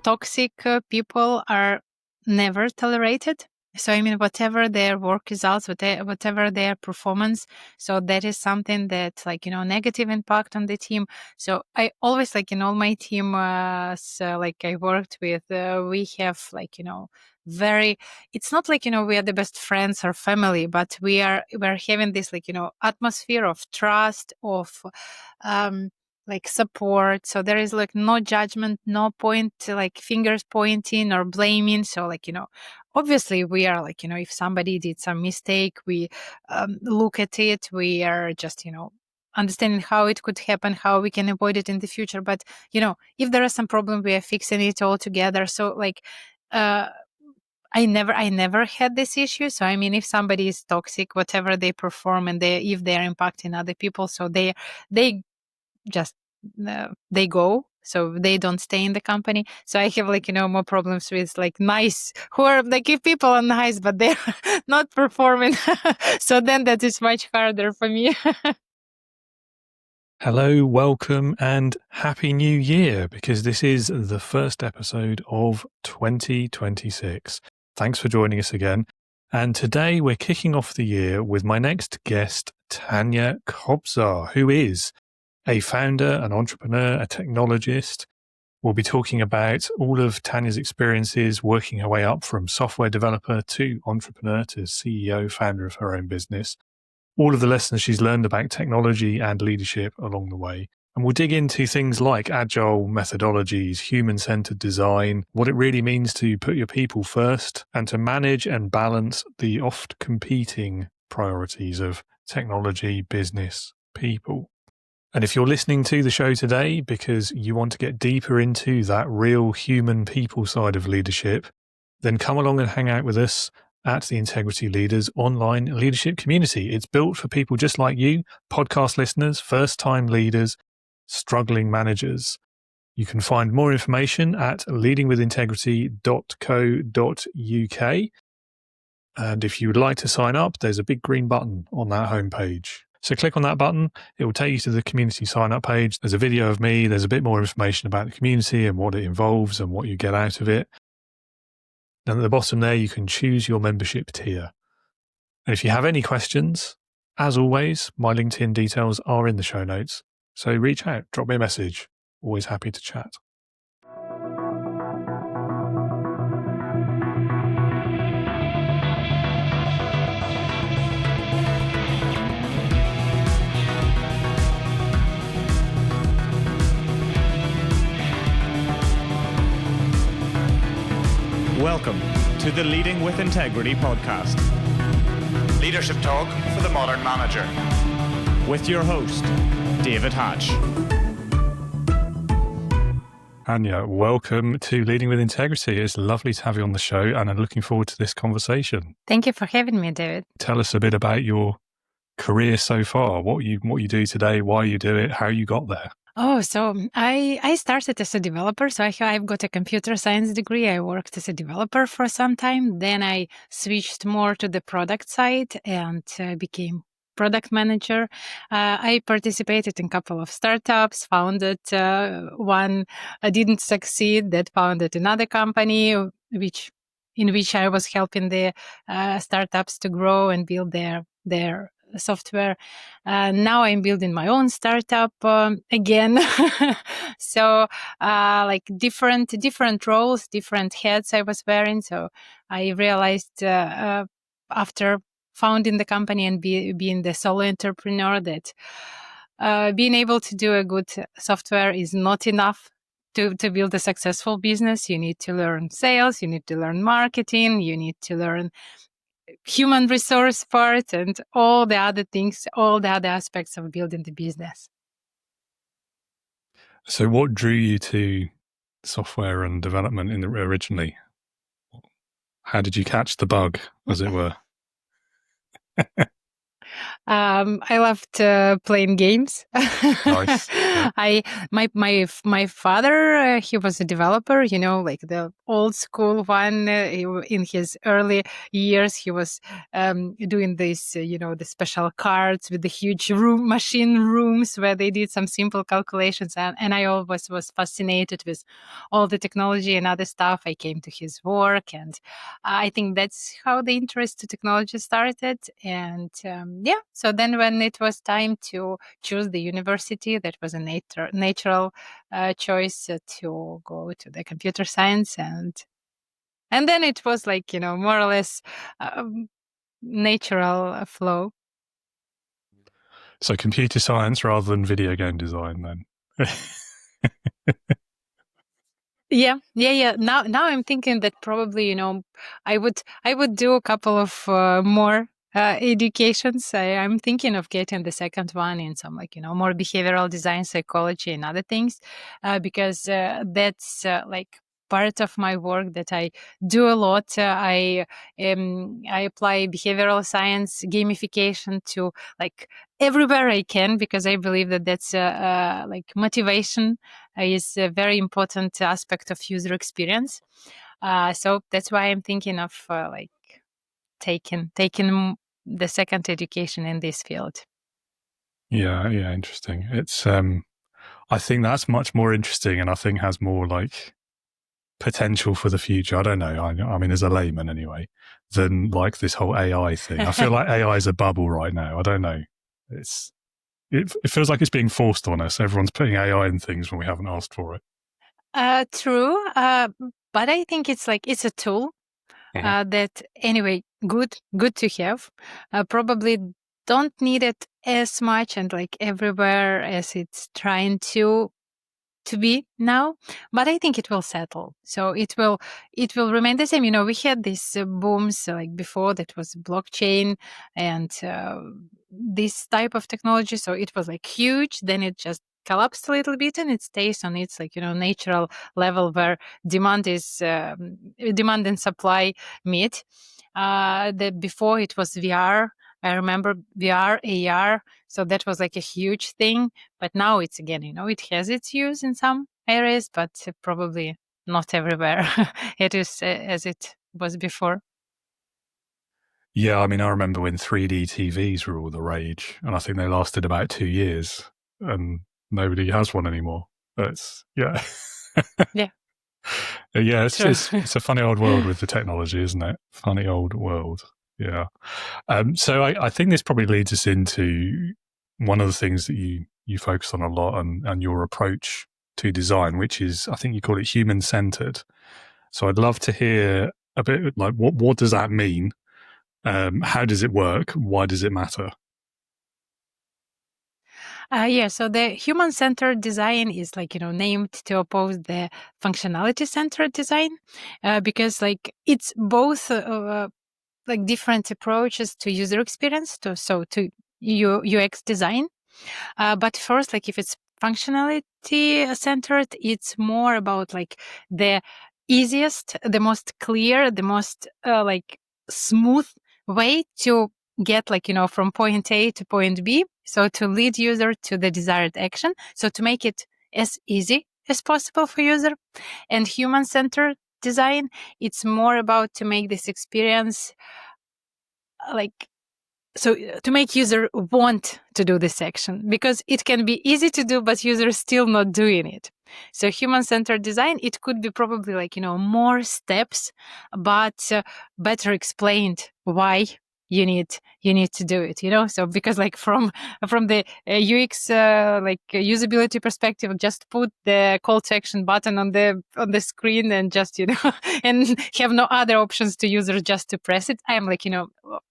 toxic people are never tolerated. So, whatever their work results, whatever their performance, so that is something that, negative impact on the team. So I always, in all my team, I worked with, we have, very, it's not we are the best friends or family, but we're having this, atmosphere of trust, of, support. So there is no judgment, no point fingers pointing or blaming. So obviously we are if somebody did some mistake, we look at it, we are just understanding how it could happen, how we can avoid it in the future. But if there is some problem, we are fixing it all together. So I never had this issue. So if somebody is toxic, whatever they perform, and if they are impacting other people, so they just they go, so they don't stay in the company. So I have more problems with nice, who are if people are nice but they're not performing. So then that is much harder for me. Hello, welcome, and Happy New Year, because this is the first episode of 2026. Thanks for joining us again. And today we're kicking off the year with my next guest, Tanya Kobzar, who is a founder, an entrepreneur, a technologist. We'll be talking about all of Tanya's experiences working her way up from software developer to entrepreneur to CEO, founder of her own business. All of the lessons she's learned about technology and leadership along the way. And we'll dig into things like agile methodologies, human-centered design, what it really means to put your people first, and to manage and balance the oft competing priorities of technology, business, people. And if you're listening to the show today because you want to get deeper into that real human people side of leadership, then come along and hang out with us at the Integrity Leaders online leadership community. It's built for people just like you, podcast listeners, first-time leaders, struggling managers. You can find more information at leadingwithintegrity.co.uk. And if you would like to sign up, there's a big green button on that homepage. So click on that button. It will take you to the community sign-up page. There's a video of me. There's a bit more information about the community and what it involves and what you get out of it. And at the bottom there, you can choose your membership tier. And if you have any questions, as always, my LinkedIn details are in the show notes. So reach out, drop me a message. Always happy to chat. Welcome to the Leading with Integrity podcast. Leadership talk for the modern manager. With your host, David Hatch. Tanya, welcome to Leading with Integrity. It's lovely to have you on the show, and I'm looking forward to this conversation. Thank you for having me, David. Tell us a bit about your career so far, what you do today, why you do it, how you got there. Oh, so I started as a developer. So I've got a computer science degree. I worked as a developer for some time. Then I switched more to the product side and became product manager. I participated in a couple of startups, founded one, didn't succeed, that founded another company, in which I was helping the startups to grow and build their software. Now I'm building my own startup again. So different roles, different hats I was wearing. So I realized after founding the company and being the solo entrepreneur that being able to do a good software is not enough to build a successful business. You need to learn sales, you need to learn marketing, you need to learn human resource part and all the other things, all the other aspects of building the business. So what drew you to software and development originally? How did you catch the bug, as it were? I loved playing games. Nice. Yeah. My father, he was a developer, like the old school one. In his early years, he was doing this, the special cards with the huge machine rooms where they did some simple calculations, and I always was fascinated with all the technology and other stuff. I came to his work, and I think that's how the interest to technology started. And so then when it was time to choose the university, that was a natural choice to go to the computer science. And then it was like, more or less natural flow. So computer science rather than video game design then. Yeah. Now I'm thinking that probably, I would do a couple of more educations. I'm thinking of getting the second one in some like, more behavioral design, psychology and other things, because that's like part of my work that I do a lot. I apply behavioral science gamification to like everywhere I can, because I believe that that's like motivation is a very important aspect of user experience. So that's why I'm thinking of like taking the second education in this field. Yeah, interesting. It's I think that's much more interesting, and I think has more like potential for the future. I don't know. I mean, as a layman anyway, than like this whole AI thing. I feel like AI is a bubble right now. I don't know. It feels like it's being forced on us. Everyone's putting AI in things when we haven't asked for it. True, but I think it's a tool that anyway good to have. Probably don't need it as much and like everywhere as it's trying to be now, but I think it will settle. So it will remain the same. We had these booms like before, that was blockchain and this type of technology. So it was like huge, then it just collapsed a little bit and it stays on its like natural level where demand and supply meet. Before it was VR. I remember VR, AR. So that was like a huge thing. But now it's again, it has its use in some areas, but probably not everywhere. It is as it was before. Yeah, I mean, I remember when 3D TVs were all the rage, and I think they lasted about 2 years, and nobody has one anymore. It's yeah. Yeah. Yeah, True. it's a funny old world with the technology, isn't it? Funny old world. Yeah. So I think this probably leads us into one of the things that you focus on a lot, and your approach to design, which is, I think you call it human centered. So I'd love to hear a bit like what does that mean? How does it work? Why does it matter? So the human-centered design is like, named to oppose the functionality-centered design, because like it's both like different approaches to user experience, to UX design. But first, like if it's functionality centered, it's more about like the easiest, the most clear, the most like smooth way to get like, from point A to point B. So to lead user to the desired action. So to make it as easy as possible for user. And human centered design, it's more about to make this experience like to make user want to do this action, because it can be easy to do, but user is still not doing it. So human-centered design, it could be probably like, more steps, but better explained why you need to do it, so because like from the UX like usability perspective, just put the call to action button on the screen and just and have no other options to user just to press it. I'm like,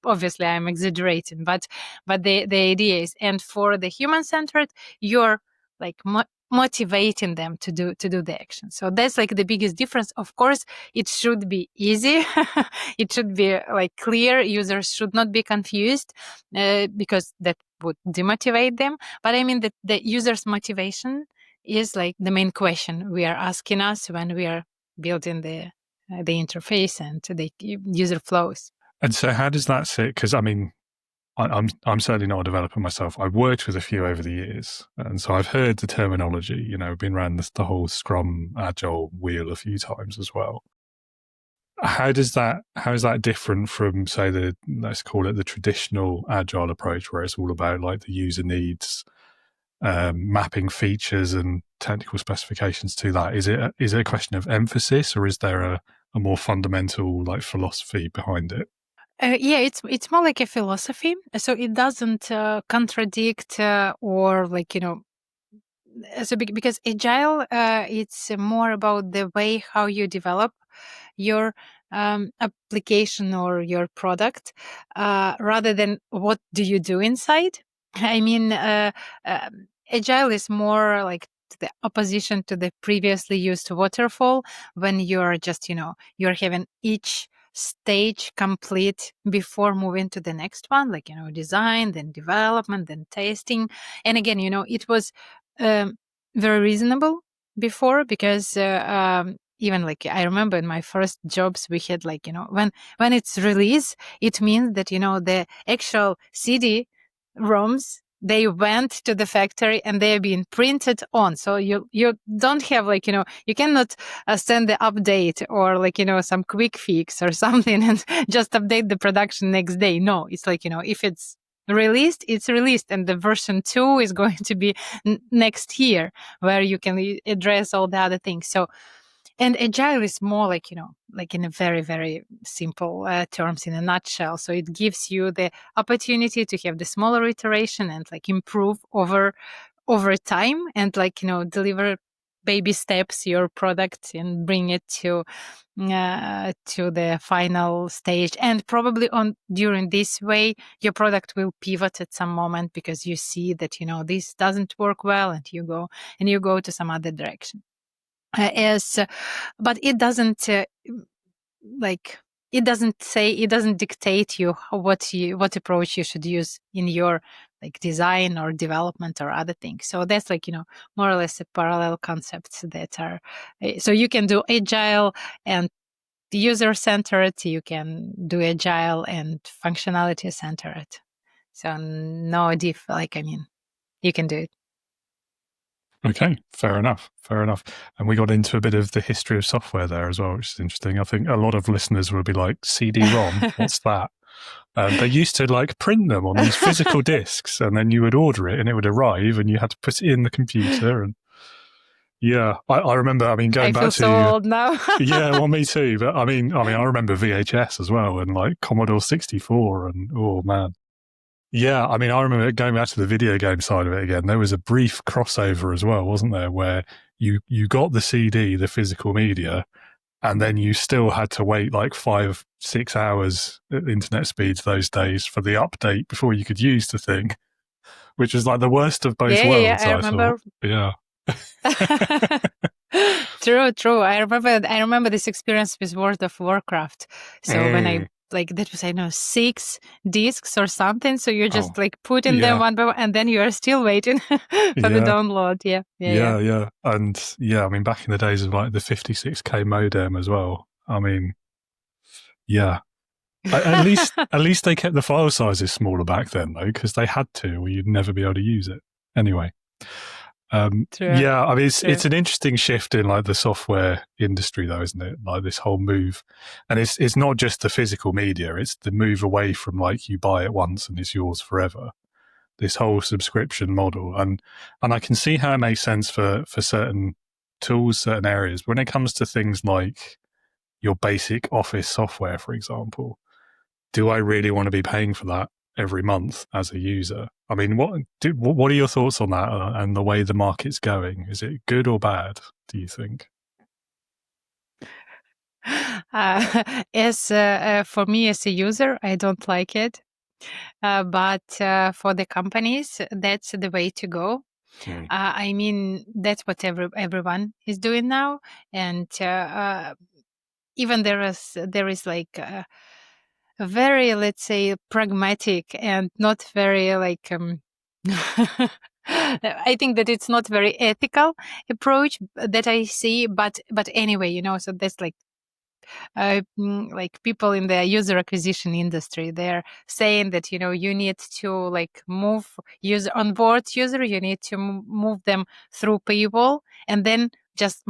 obviously I'm exaggerating, but the idea is, and for the human centered, you're like motivating them to do the action. So that's like the biggest difference. Of course, it should be easy. It should be like clear. Users should not be confused, because that would demotivate them. But I mean that the user's motivation is like the main question we are asking us when we are building the interface and the user flows. And so how does that sit? Because I mean, I'm certainly not a developer myself. I've worked with a few over the years, and so I've heard the terminology. You know, been around the whole Scrum Agile wheel a few times as well. How is that different from, say, let's call it the traditional Agile approach, where it's all about like the user needs, mapping features and technical specifications to that? Is it a question of emphasis, or is there a more fundamental like philosophy behind it? Yeah, it's more like a philosophy. So it doesn't contradict or like, because agile, it's more about the way how you develop your application or your product, rather than what do you do inside. I mean, agile is more like the opposition to the previously used waterfall, when you're just, you're having each stage complete before moving to the next one, like, design, then development, then testing. And again, it was um, very reasonable before, because even like I remember in my first jobs, we had like, when it's release, it means that, the actual CD ROMs, they went to the factory and they're being printed on. So you don't have like, you cannot send the update or like, some quick fix or something and just update the production next day. No, it's like, if it's released, it's released, and the version 2 is going to be next year, where you can address all the other things. So, and agile is more like, like in a very, very simple terms, in a nutshell. So it gives you the opportunity to have the smaller iteration and like improve over time, and like, deliver baby steps your product and bring it to the final stage. And probably during this way, your product will pivot at some moment, because you see that, this doesn't work well, and you go to some other direction. But it doesn't like it doesn't dictate you what approach you should use in your like design or development or other things. So that's like, more or less a parallel concepts that are, so you can do agile and user centered, you can do agile and functionality centered. So no you can do it. Okay, fair enough. And we got into a bit of the history of software there as well, which is interesting. I think a lot of listeners will be like, CD-ROM, what's that? They used to like print them on these physical discs, and then you would order it and it would arrive and you had to put it in the computer. And yeah, I remember, going I back feel to... so old now. Yeah, well, me too. But I remember VHS as well, and like Commodore 64, and oh man. Yeah, I remember going back to the video game side of it again. There was a brief crossover as well, wasn't there, where you got the CD, the physical media, and then you still had to wait like 5-6 hours at internet speeds those days for the update before you could use the thing, which was like the worst of both worlds, I I remember. thought. Yeah. True. I remember this experience with World of Warcraft. So when I like, that was, I know, 6 discs or something. So you're just like putting them one by one, and then you are still waiting for the download. Yeah. And back in the days of like the 56K modem as well. Yeah. At least they kept the file sizes smaller back then, though, because they had to, or you'd never be able to use it. Anyway. It's an interesting shift in like the software industry, though, isn't it? Like this whole move, and it's not just the physical media; it's the move away from like you buy it once and it's yours forever. This whole subscription model, and I can see how it makes sense for certain tools, certain areas. When it comes to things like your basic office software, for example, do I really want to be paying for that every month as a user? What are your thoughts on that and the way the market's going? Is it good or bad, do you think? For me as a user, I don't like it. But for the companies, that's the way to go. That's what everyone is doing now. And even there is like a very, let's say, pragmatic and not very like I think that it's not very ethical approach that I see, but anyway, so that's like like people in the user acquisition industry. They're saying that, you need to like onboard user, you need to move them through paywall, and then just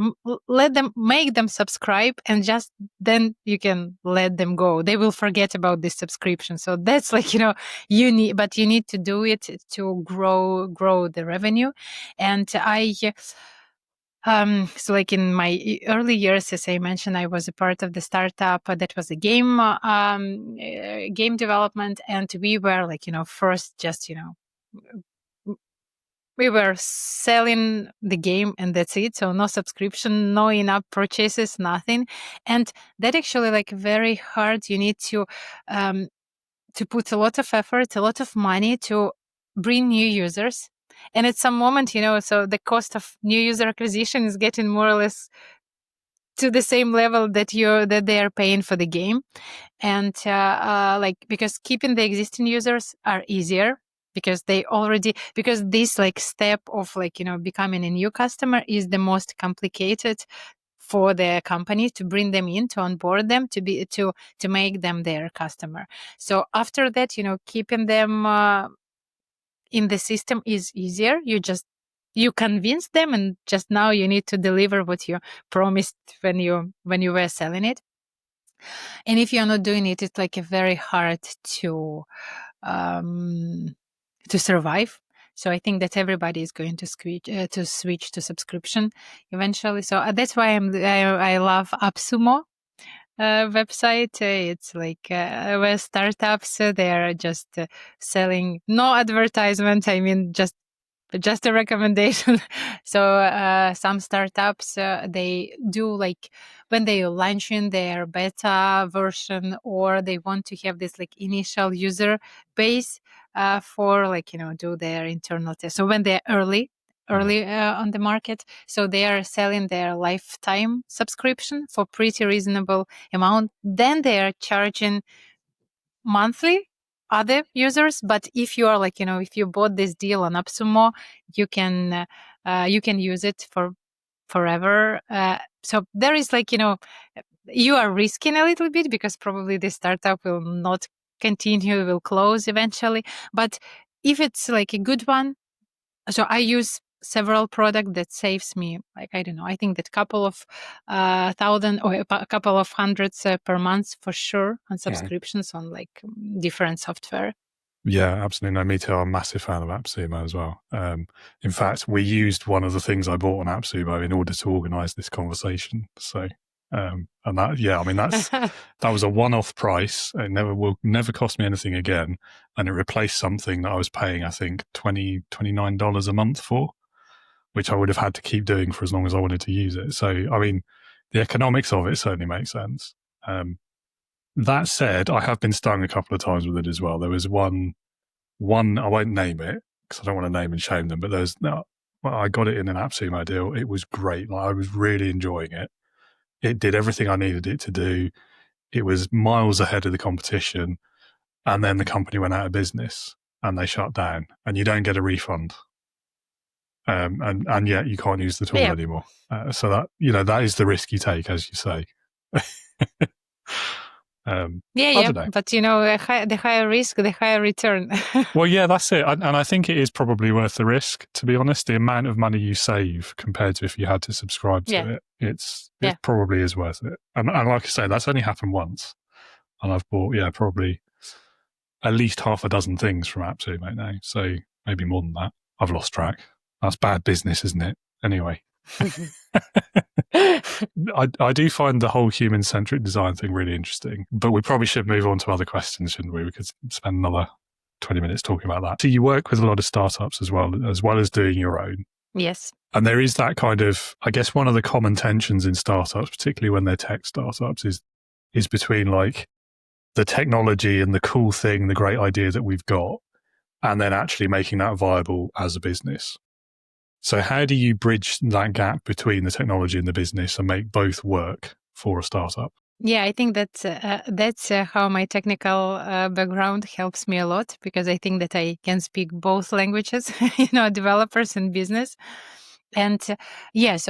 make them subscribe, and just then you can let them go. They will forget about this subscription. So that's like, you need to do it to grow the revenue. And so like in my early years, as I mentioned, I was a part of the startup that was a game development, and we were like, first just, we were selling the game and that's it. So no subscription, no in-app purchases, nothing. And that actually like very hard. You need to put a lot of effort, a lot of money to bring new users. And at some moment, so the cost of new user acquisition is getting more or less to the same level that they are paying for the game. And like, because keeping the existing users are easier, because this like step of like, becoming a new customer is the most complicated for the company, to bring them in, to onboard them, to make them their customer. So after that, keeping them in the system is easier. You convince them, and just now you need to deliver what you promised when you were selling it. And if you're not doing it, it's like very hard to survive. So I think that everybody is going to switch to subscription eventually. So that's why I love AppSumo website. It's like where startups, they are just selling, no advertisement. I mean, just a recommendation. So some startups, they do like when they launch in their beta version, or they want to have this like initial user base for like, do their internal test. So when they're early on the market, so they are selling their lifetime subscription for pretty reasonable amount. Then they are charging monthly other users. But if you are like, if you bought this deal on AppSumo, you can use it for forever. So there is like, you are risking a little bit, because probably the startup will not continue, will close eventually. But if it's like a good one, so I use several products that saves me, like, I don't know, I think that couple of thousand or a couple of hundreds per month for sure on subscriptions on like different software. Yeah, absolutely. No, me too. I'm a massive fan of AppSumo as well. In fact, we used one of the things I bought on AppSumo in order to organize this conversation. So, and that, yeah, I mean, that was a one-off price. It will never cost me anything again. And it replaced something that I was paying, I think, $29 a month for, which I would have had to keep doing for as long as I wanted to use it. So, I mean, the economics of it certainly makes sense. That said, I have been stung a couple of times with it as well. There was one I won't name it because I don't want to name and shame them, but I got it in an AppSumo deal. It was great. Like, I was really enjoying it. It did everything I needed it to do. It was miles ahead of the competition. And then the company went out of business and they shut down, and you don't get a refund. And yet you can't use the tool anymore. So that, that is the risk you take, as you say. But the higher risk, the higher return. Well, yeah, that's it. And I think it is probably worth the risk, to be honest. The amount of money you save compared to if you had to subscribe to it, it probably is worth it. And like I say, that's only happened once. And I've bought, probably at least half a dozen things from AppSumo now. So maybe more than that. I've lost track. That's bad business, isn't it? Anyway. I do find the whole human-centric design thing really interesting, but we probably should move on to other questions, shouldn't we? We could spend another 20 minutes talking about that. So you work with a lot of startups as well as doing your own. Yes. And there is that kind of, I guess one of the common tensions in startups, particularly when they're tech startups, is between like the technology and the cool thing, the great idea that we've got, and then actually making that viable as a business. So how do you bridge that gap between the technology and the business and make both work for a startup? Yeah, I think that's how my technical background helps me a lot, because I think that I can speak both languages, developers and business. And so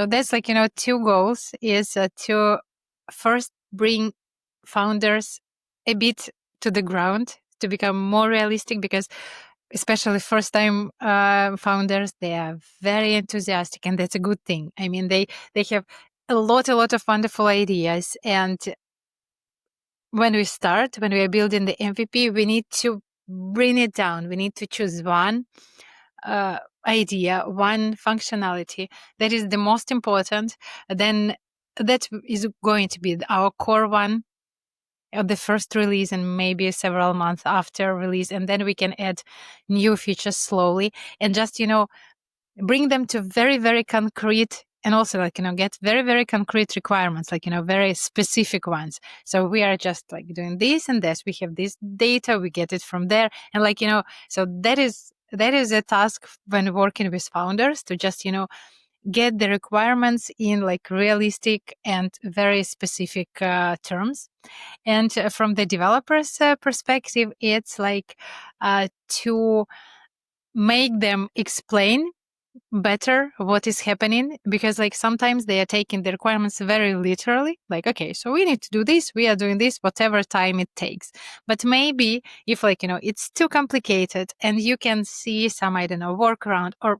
that's like, two goals is to first bring founders a bit to the ground to become more realistic, because especially first time founders, they are very enthusiastic, and that's a good thing. I mean, they have a lot of wonderful ideas, and when we are building the MVP, we need to bring it down. We need to choose one idea, one functionality that is the most important. Then that is going to be our core one at the first release, and maybe several months after release, and then we can add new features slowly, and just bring them to very, very concrete, and also get very, very concrete requirements, very specific ones. So we are just doing this and this. We have this data, we get it from there, and so that is a task when working with founders, to just get the requirements in realistic and very specific terms. And from the developers perspective, it's to make them explain better what is happening, because sometimes they are taking the requirements very literally, okay, so we need to do this, we are doing this, whatever time it takes. But maybe if it's too complicated, and you can see some, I don't know, workaround, or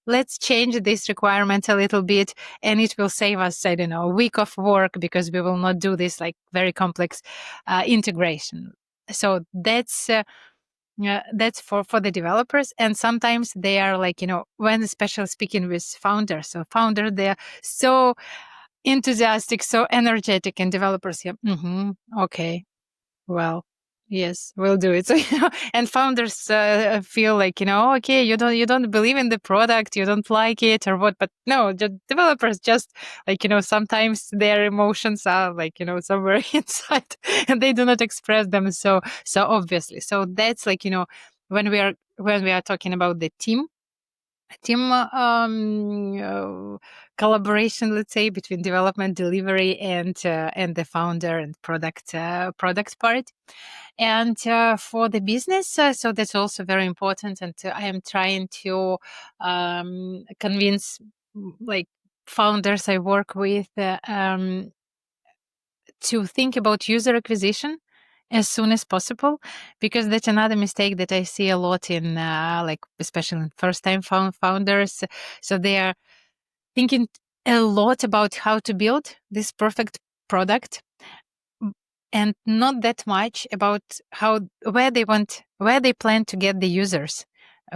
let's change this requirement a little bit, and it will save us, I don't know, a week of work, because we will not do this very complex integration. So that's for the developers. And sometimes they are when especially speaking with founders, so they're so enthusiastic, so energetic, and developers, okay, well, yes, we'll do it. So and founders feel okay, you don't believe in the product, you don't like it or what, but no, the developers just sometimes their emotions are somewhere inside, and they do not express them so obviously. So that's when we are talking about the team collaboration, let's say, between development, delivery, and the founder and product part. And for the business, so that's also very important. And I am trying to convince founders I work with to think about user acquisition as soon as possible, because that's another mistake that I see a lot in especially in first-time founders. So they are thinking a lot about how to build this perfect product, and not that much about where they plan to get the users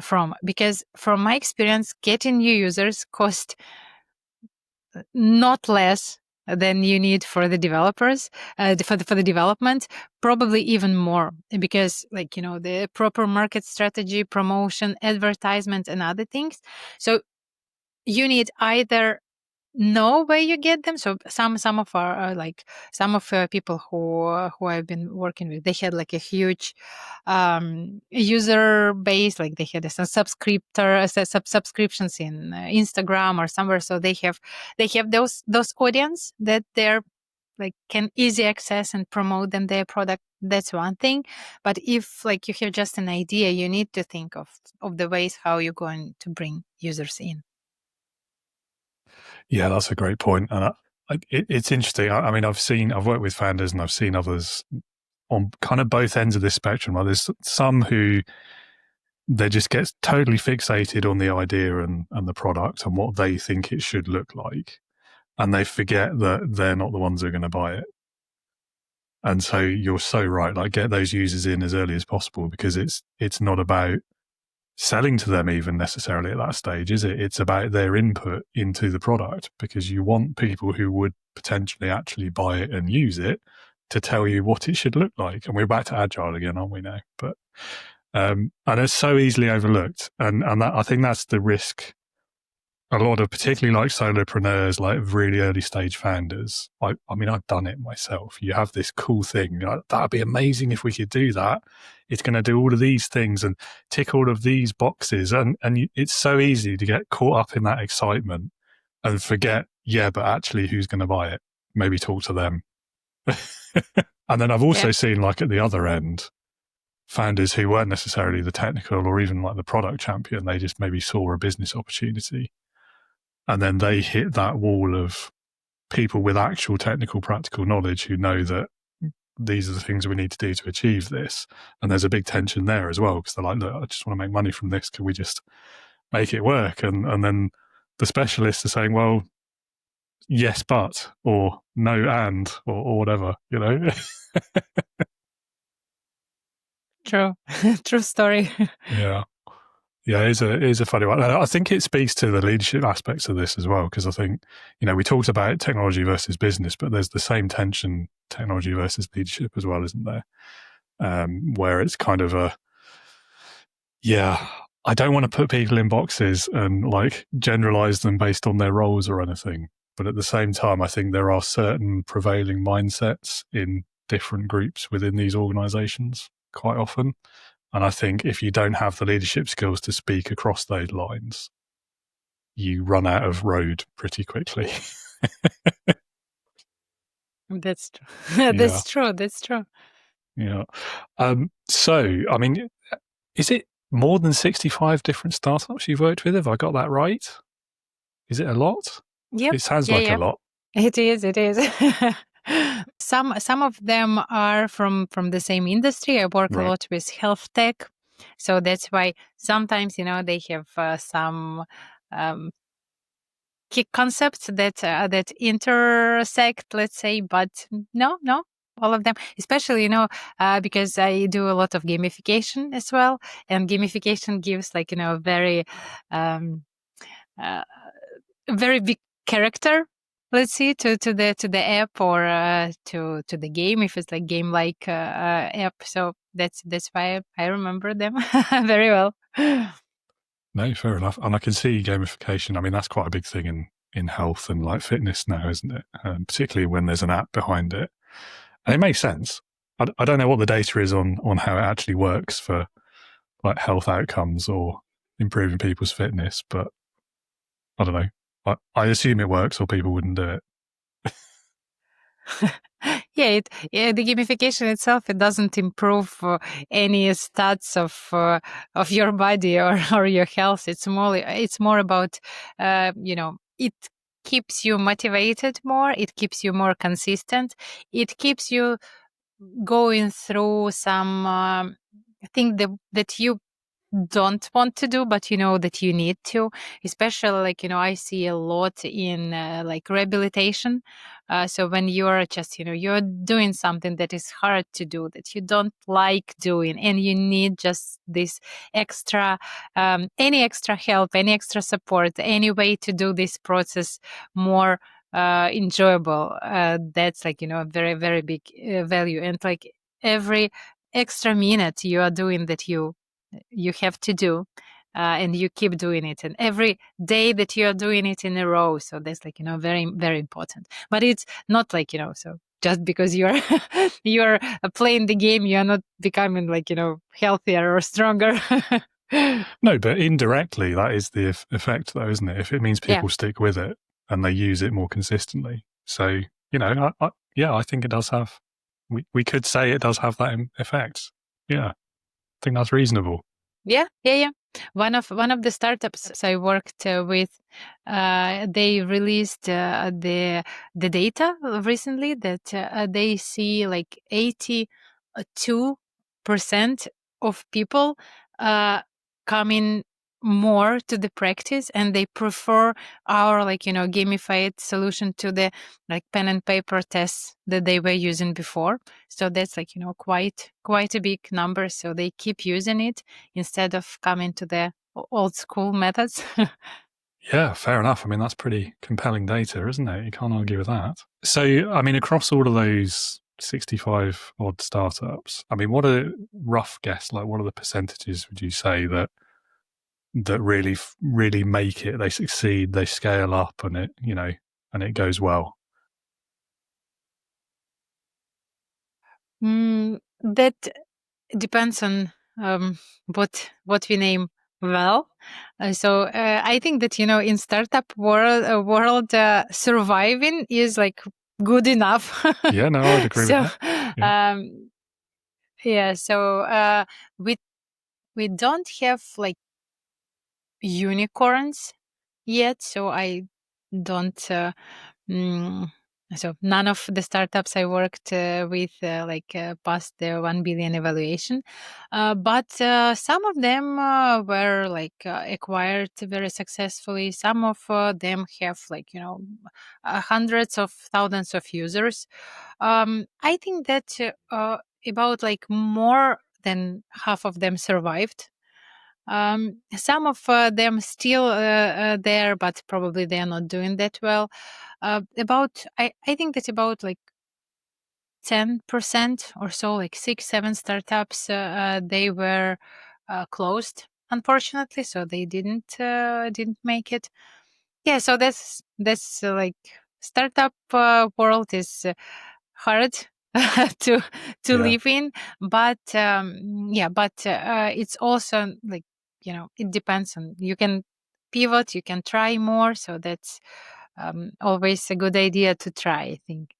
from. Because from my experience, getting new users cost not less than you need for the developers, for the development, probably even more, because the proper market strategy, promotion, advertisement, and other things. So you need either know where you get them. So some of our people who I've been working with, they had a huge user base, they had some subscriptions in Instagram or somewhere. So they have those audience that they're can easy access and promote them their product. That's one thing. But if you have just an idea, you need to think of the ways how you're going to bring users in. Yeah, that's a great point. And it's interesting. I mean, I've worked with founders, and I've seen others on kind of both ends of this spectrum. There's some who they just get totally fixated on the idea and the product and what they think it should look like, and they forget that they're not the ones who are going to buy it. And so you're so right. Get those users in as early as possible, because it's not about selling to them even necessarily at that stage, is it? It's about their input into the product, because you want people who would potentially actually buy it and use it to tell you what it should look like. And we're back to Agile again, aren't we now? But and it's so easily overlooked, and that, I think that's the risk. A lot of particularly solopreneurs, really early stage founders. I mean, I've done it myself. You have this cool thing. That'd be amazing if we could do that. It's going to do all of these things and tick all of these boxes. And it's so easy to get caught up in that excitement and forget, but actually who's going to buy it? Maybe talk to them. And then I've also seen at the other end, founders who weren't necessarily the technical or even the product champion. They just maybe saw a business opportunity. And then they hit that wall of people with actual technical, practical knowledge who know that these are the things we need to do to achieve this. And there's a big tension there as well, because they're like, look, I just want to make money from this. Can we just make it work? And then the specialists are saying, well, yes, but, or no, and, or whatever, you know? True. True story. Yeah. Yeah, it is a funny one. I think it speaks to the leadership aspects of this as well, because I think, you know, we talked about technology versus business, but there's the same tension, technology versus leadership as well, isn't there? Where it's kind of I don't want to put people in boxes and like generalize them based on their roles or anything. But at the same time, I think there are certain prevailing mindsets in different groups within these organizations quite often. And I think if you don't have the leadership skills to speak across those lines, you run out of road pretty quickly. That's true. That's true. That's true. Yeah. So, I mean, is it more than 65 different startups you've worked with? Have I got that right? Is it a lot? Yep. It sounds like a lot. It is. It is. Some of them are from the same industry. I work a lot with health tech, so that's why sometimes they have some key concepts that intersect, let's say, but no, all of them, especially because I do a lot of gamification as well, and gamification gives very uh, very big character, let's see, to the app or to the game, if it's like game like app. So that's why I remember them very well. No, fair enough. And I can see gamification. I mean, that's quite a big thing in health and like fitness now, isn't it? Particularly when there's an app behind it. And it makes sense. I don't know what the data is on how it actually works for like health outcomes or improving people's fitness, but I don't know. I assume it works or people wouldn't do it. Yeah, the gamification itself, it doesn't improve any stats of your body or your health. It's more about it keeps you motivated more. It keeps you more consistent. It keeps you going through some thing that you don't want to do, but that you need to, especially I see a lot in like rehabilitation. So when you're just you're doing something that is hard to do, that you don't like doing, and you need just this extra any extra help, any extra support, any way to do this process more enjoyable, that's a very, very big value. And like every extra minute you are doing that you have to do, and you keep doing it, and every day that you are doing it in a row, so that's very, very important. But it's not so just because you're you're playing the game, you're not becoming healthier or stronger. No, but indirectly that is the effect though, isn't it? If it means people stick with it and they use it more consistently. So I think it does have, we could say it does have that effect. I think that's reasonable. Yeah. One of the startups I worked with, they released the data recently that they see 82% of people coming more to the practice, and they prefer our gamified solution to the pen and paper tests that they were using before. So that's quite a big number, so they keep using it instead of coming to the old school methods. Yeah, fair enough. I mean, that's pretty compelling data, isn't it? You can't argue with that. So, I mean, across all of those 65 odd startups, I mean, what are rough guess, what are the percentages would you say that really make it, they succeed, they scale up, and it goes well? That depends on what we name well. So I think that in startup world, surviving is good enough. Yeah, no, I'd agree So, with that. Yeah. So we don't have unicorns yet, so I don't So none of the startups I worked with passed the 1 billion evaluation, but some of them were acquired very successfully. Some of them have hundreds of thousands of users. I think that about more than half of them survived. Some of them still there, but probably they are not doing that well. I think that about 10% or so, like 6, 7 startups, they were closed, unfortunately, so they didn't make it. Yeah, so that's startup world is hard to Yeah. live in, but it's also it depends on, you can pivot, you can try more, so that's always a good idea to try, I think.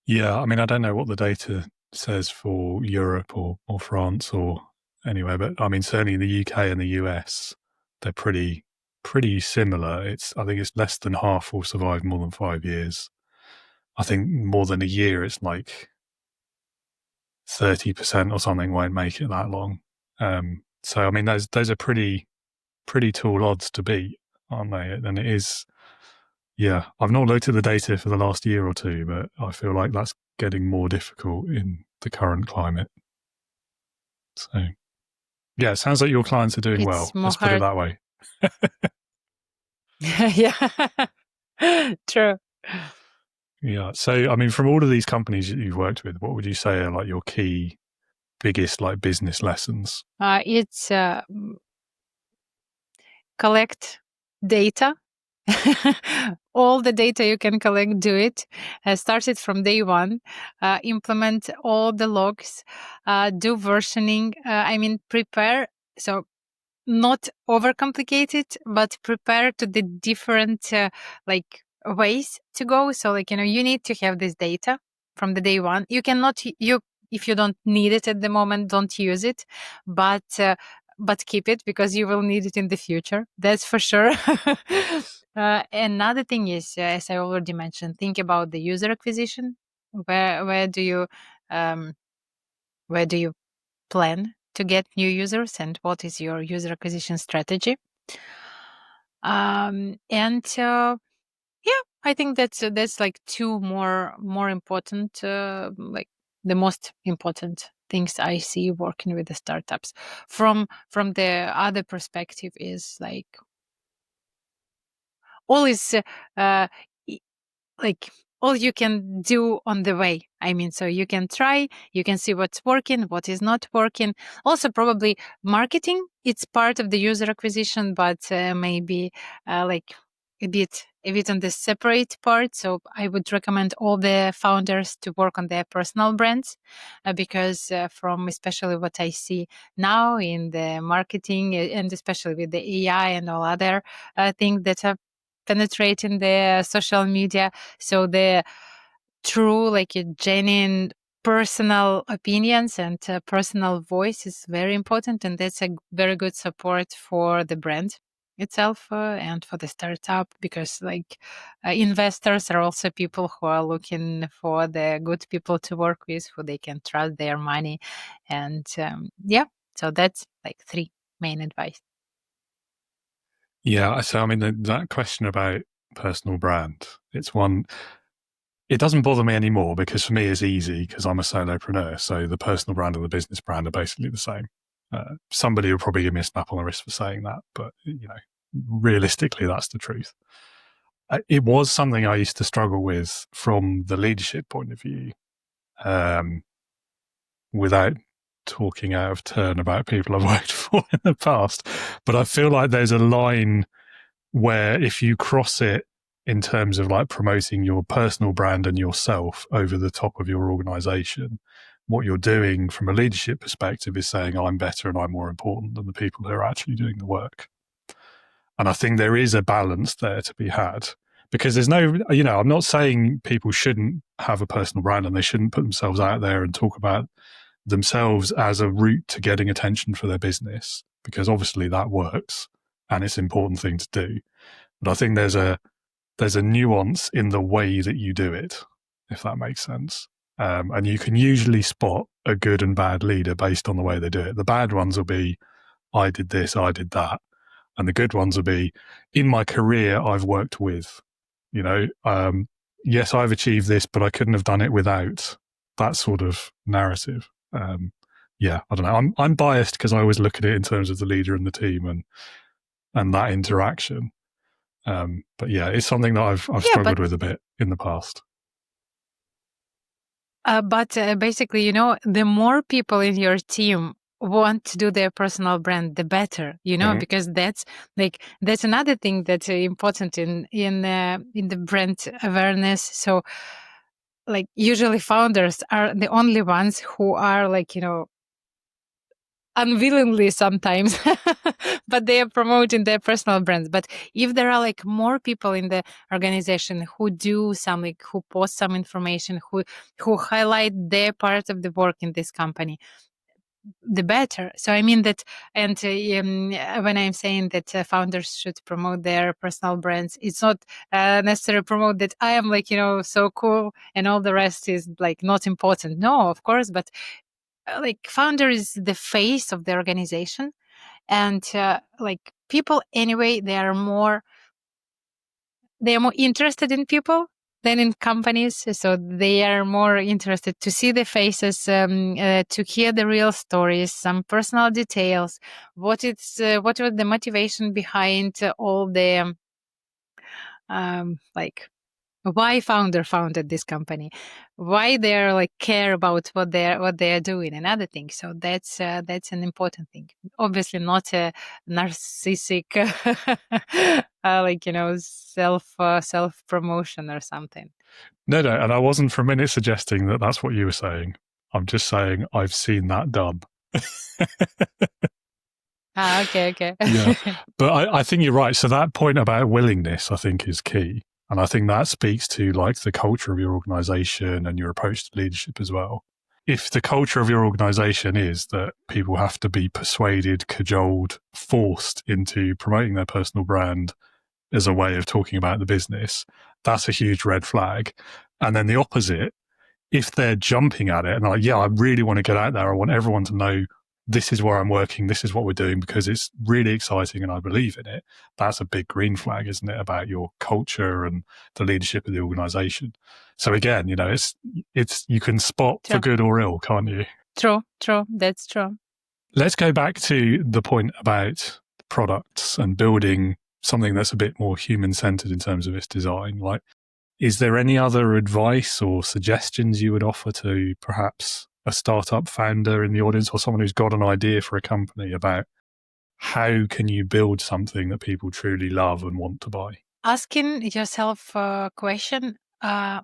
Yeah, I mean, I don't know what the data says for Europe or France or anywhere, but I mean, certainly in the UK and the US, they're pretty similar. I think it's less than half will survive more than 5 years. I think more than a year, it's like 30% or something won't make it that long. So I mean, those are pretty tall odds to beat, aren't they? And it is. Yeah, I've not looked at the data for the last year or two, but I feel like that's getting more difficult in the current climate. So, yeah, it sounds like your clients are doing It's well. more Let's put it hard. that way. Yeah. True. Yeah. So, I mean, from all of these companies that you've worked with, what would you say are like your key, biggest like business lessons? It's collect data. All the data you can collect, do it. Start it from day one. Implement all the logs. Do versioning. Prepare. So not overcomplicate it, but prepare to the different ways to go. So you need to have this data from the day one. You cannot if you don't need it at the moment, don't use it, but keep it, because you will need it in the future. That's for sure. Another thing is, as I already mentioned, think about the user acquisition. Where do you um, where do you plan to get new users, and what is your user acquisition strategy? And Yeah, I think that's like two more important, the most important things I see working with the startups. From the other perspective is all is uh, i- like all you can do on the way. So you can try, you can see what's working, what is not working. Also, probably marketing, it's part of the user acquisition, but maybe like a bit on the separate part. So I would recommend all the founders to work on their personal brands, because from especially what I see now in the marketing, and especially with the AI and all other things that are penetrating the social media, so the true, like a genuine personal opinions and personal voice is very important, and that's a very good support for the brand itself, and for the startup, because investors are also people who are looking for the good people to work with, who they can trust their money. And yeah, so that's like 3 main advice. Yeah. So, I mean, that question about personal brand, it's one. It doesn't bother me anymore because for me it's easy because I'm a solopreneur. So the personal brand and the business brand are basically the same. Somebody will probably give me a slap on the wrist for saying that, but realistically, that's the truth. It was something I used to struggle with from the leadership point of view, without talking out of turn about people I've worked for in the past. But I feel like there's a line where if you cross it in terms of like promoting your personal brand and yourself over the top of your organization, what you're doing from a leadership perspective is saying I'm better and I'm more important than the people who are actually doing the work. And I think there is a balance there to be had, because there's no, I'm not saying people shouldn't have a personal brand and they shouldn't put themselves out there and talk about themselves as a route to getting attention for their business, because obviously that works and it's an important thing to do. But I think there's there's a nuance in the way that you do it, if that makes sense. And you can usually spot a good and bad leader based on the way they do it. The bad ones will be, I did this, I did that. And the good ones will be, in my career, I've worked with, yes, I've achieved this, but I couldn't have done it without that sort of narrative. I don't know. I'm biased because I always look at it in terms of the leader and the team and that interaction. But yeah, it's something that I've struggled with a bit in the past. But basically, the more people in your team want to do their personal brand, the better, because that's another thing that's important in the brand awareness. So, like, usually founders are the only ones who are unwillingly sometimes, but they are promoting their personal brands. But if there are more people in the organization who do some, who post some information, who highlight their part of the work in this company, the better. So I mean that, and when I'm saying that founders should promote their personal brands, it's not necessarily promote that I am so cool and all the rest is not important. No, of course, but founder is the face of the organization, and people anyway, they are more interested in people than in companies, so they are more interested to see the faces, to hear the real stories, some personal details, what was the motivation behind all the why founder founded this company, why they're care about what they're doing and other things. So that's an important thing. Obviously not a narcissistic self promotion or something. No, and I wasn't for a minute suggesting that that's what you were saying. I'm just saying I've seen that done. Okay. Yeah, but I think you're right. So that point about willingness, I think, is key. And I think that speaks to the culture of your organization and your approach to leadership as well. If the culture of your organization is that people have to be persuaded, cajoled, forced into promoting their personal brand as a way of talking about the business, that's a huge red flag. And then the opposite, if they're jumping at it and I really want to get out there, I want everyone to know this is where I'm working, this is what we're doing because it's really exciting and I believe in it, that's a big green flag, isn't it, about your culture and the leadership of the organization. So again, it's you can spot for good or ill, can't you? True, that's true. Let's go back to the point about products and building something that's a bit more human-centered in terms of its design. Is there any other advice or suggestions you would offer to perhaps a startup founder in the audience or someone who's got an idea for a company about how can you build something that people truly love and want to buy? Asking yourself a question, how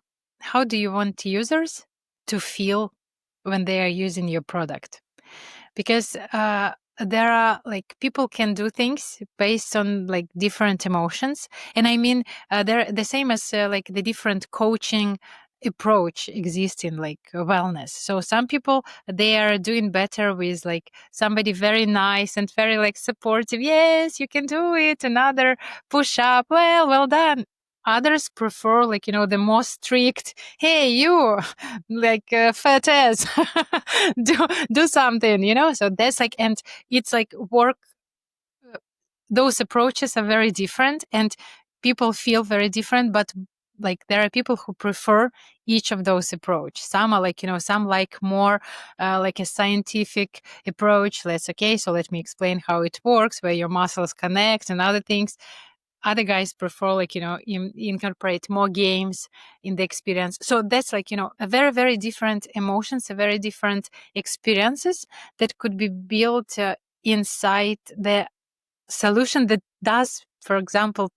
do you want users to feel when they are using your product? Because there are people can do things based on different emotions, and I mean they're the same as the different coaching approach exists in wellness. So some people, they are doing better with somebody very nice and very supportive, yes you can do it, another push up, well done. Others prefer the most strict, hey you, fat ass, do something, so that's and it's work. Those approaches are very different and people feel very different, but there are people who prefer each of those approach. Some are some more a scientific approach. So let me explain how it works, where your muscles connect and other things. Other guys prefer incorporate more games in the experience. So that's a very, very different emotions, a very different experiences that could be built inside the solution that does, for example,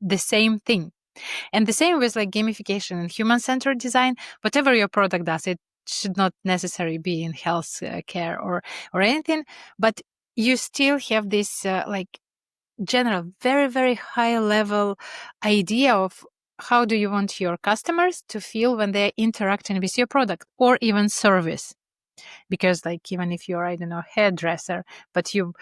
the same thing. And the same with gamification and human-centered design. Whatever your product does, it should not necessarily be in health care or anything, but you still have this general, very, very high level idea of how do you want your customers to feel when they're interacting with your product or even service. Because even if you're, I don't know, hairdresser, but you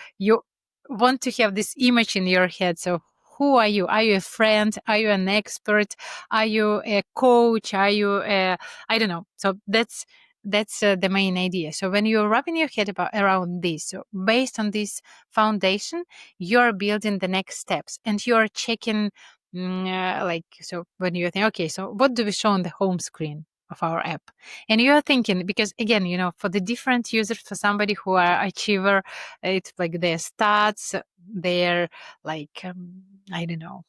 want to have this image in your head. So who are you? Are you a friend? Are you an expert? Are you a coach? Are you I don't know. So that's the main idea. So when you're wrapping your head around this, so based on this foundation, you're building the next steps, and you're checking so when you think, okay, so what do we show on the home screen of our app? And you're thinking, because again, for the different users, for somebody who are achiever, it's like their stats, their like I don't know,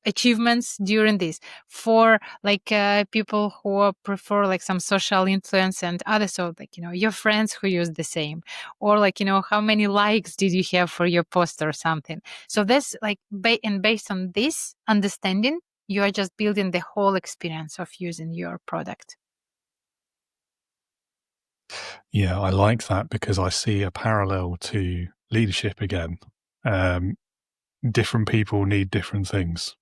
achievements during this. For like people who prefer like some social influence and others, so like your friends who use the same, or like how many likes did you have for your post or something. So that's like and based on this understanding, you are just building the whole experience of using your product. Yeah, I like that because I see a parallel to leadership again. Different people need different things.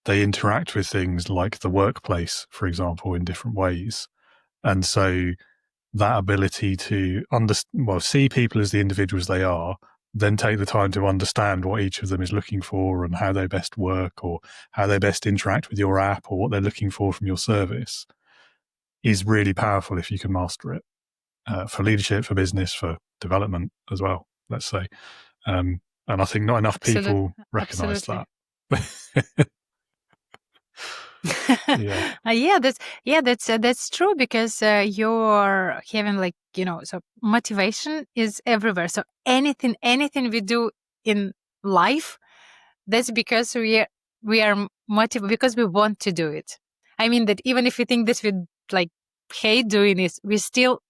They interact with things like the workplace, for example, in different ways. And so that ability to see people as the individuals they are, then take the time to understand what each of them is looking for and how they best work or how they best interact with your app or what they're looking for from your service is really powerful if you can master it, for leadership, for business, for development as well, let's say. And I think not enough people recognize that. That's true, because you're having like so motivation is everywhere. So anything we do in life, that's because we are motivated, because we want to do it. I mean that even if we think that we like hate doing it, we still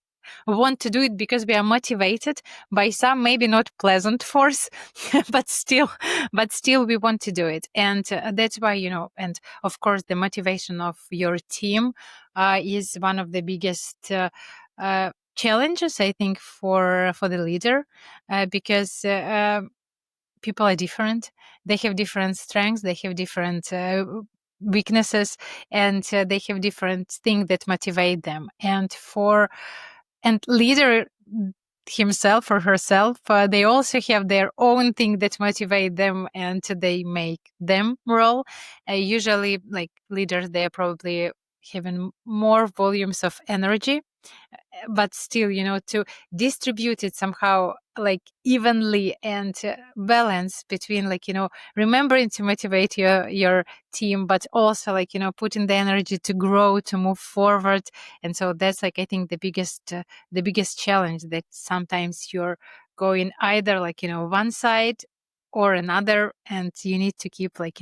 want to do it because we are motivated by some maybe not pleasant force, but still we want to do it. And that's why, and of course the motivation of your team is one of the biggest challenges, I think, for the leader, because people are different. They have different strengths, they have different weaknesses, and they have different things that motivate them. And leader himself or herself, they also have their own thing that motivate them, and they make them roll. Usually like leaders, they're probably having more volumes of energy, but still, to distribute it somehow like evenly and balance between like, remembering to motivate your team, but also like, putting the energy to grow, to move forward. And so that's like, I think the biggest challenge, that sometimes you're going either like, one side or another, and you need to keep like,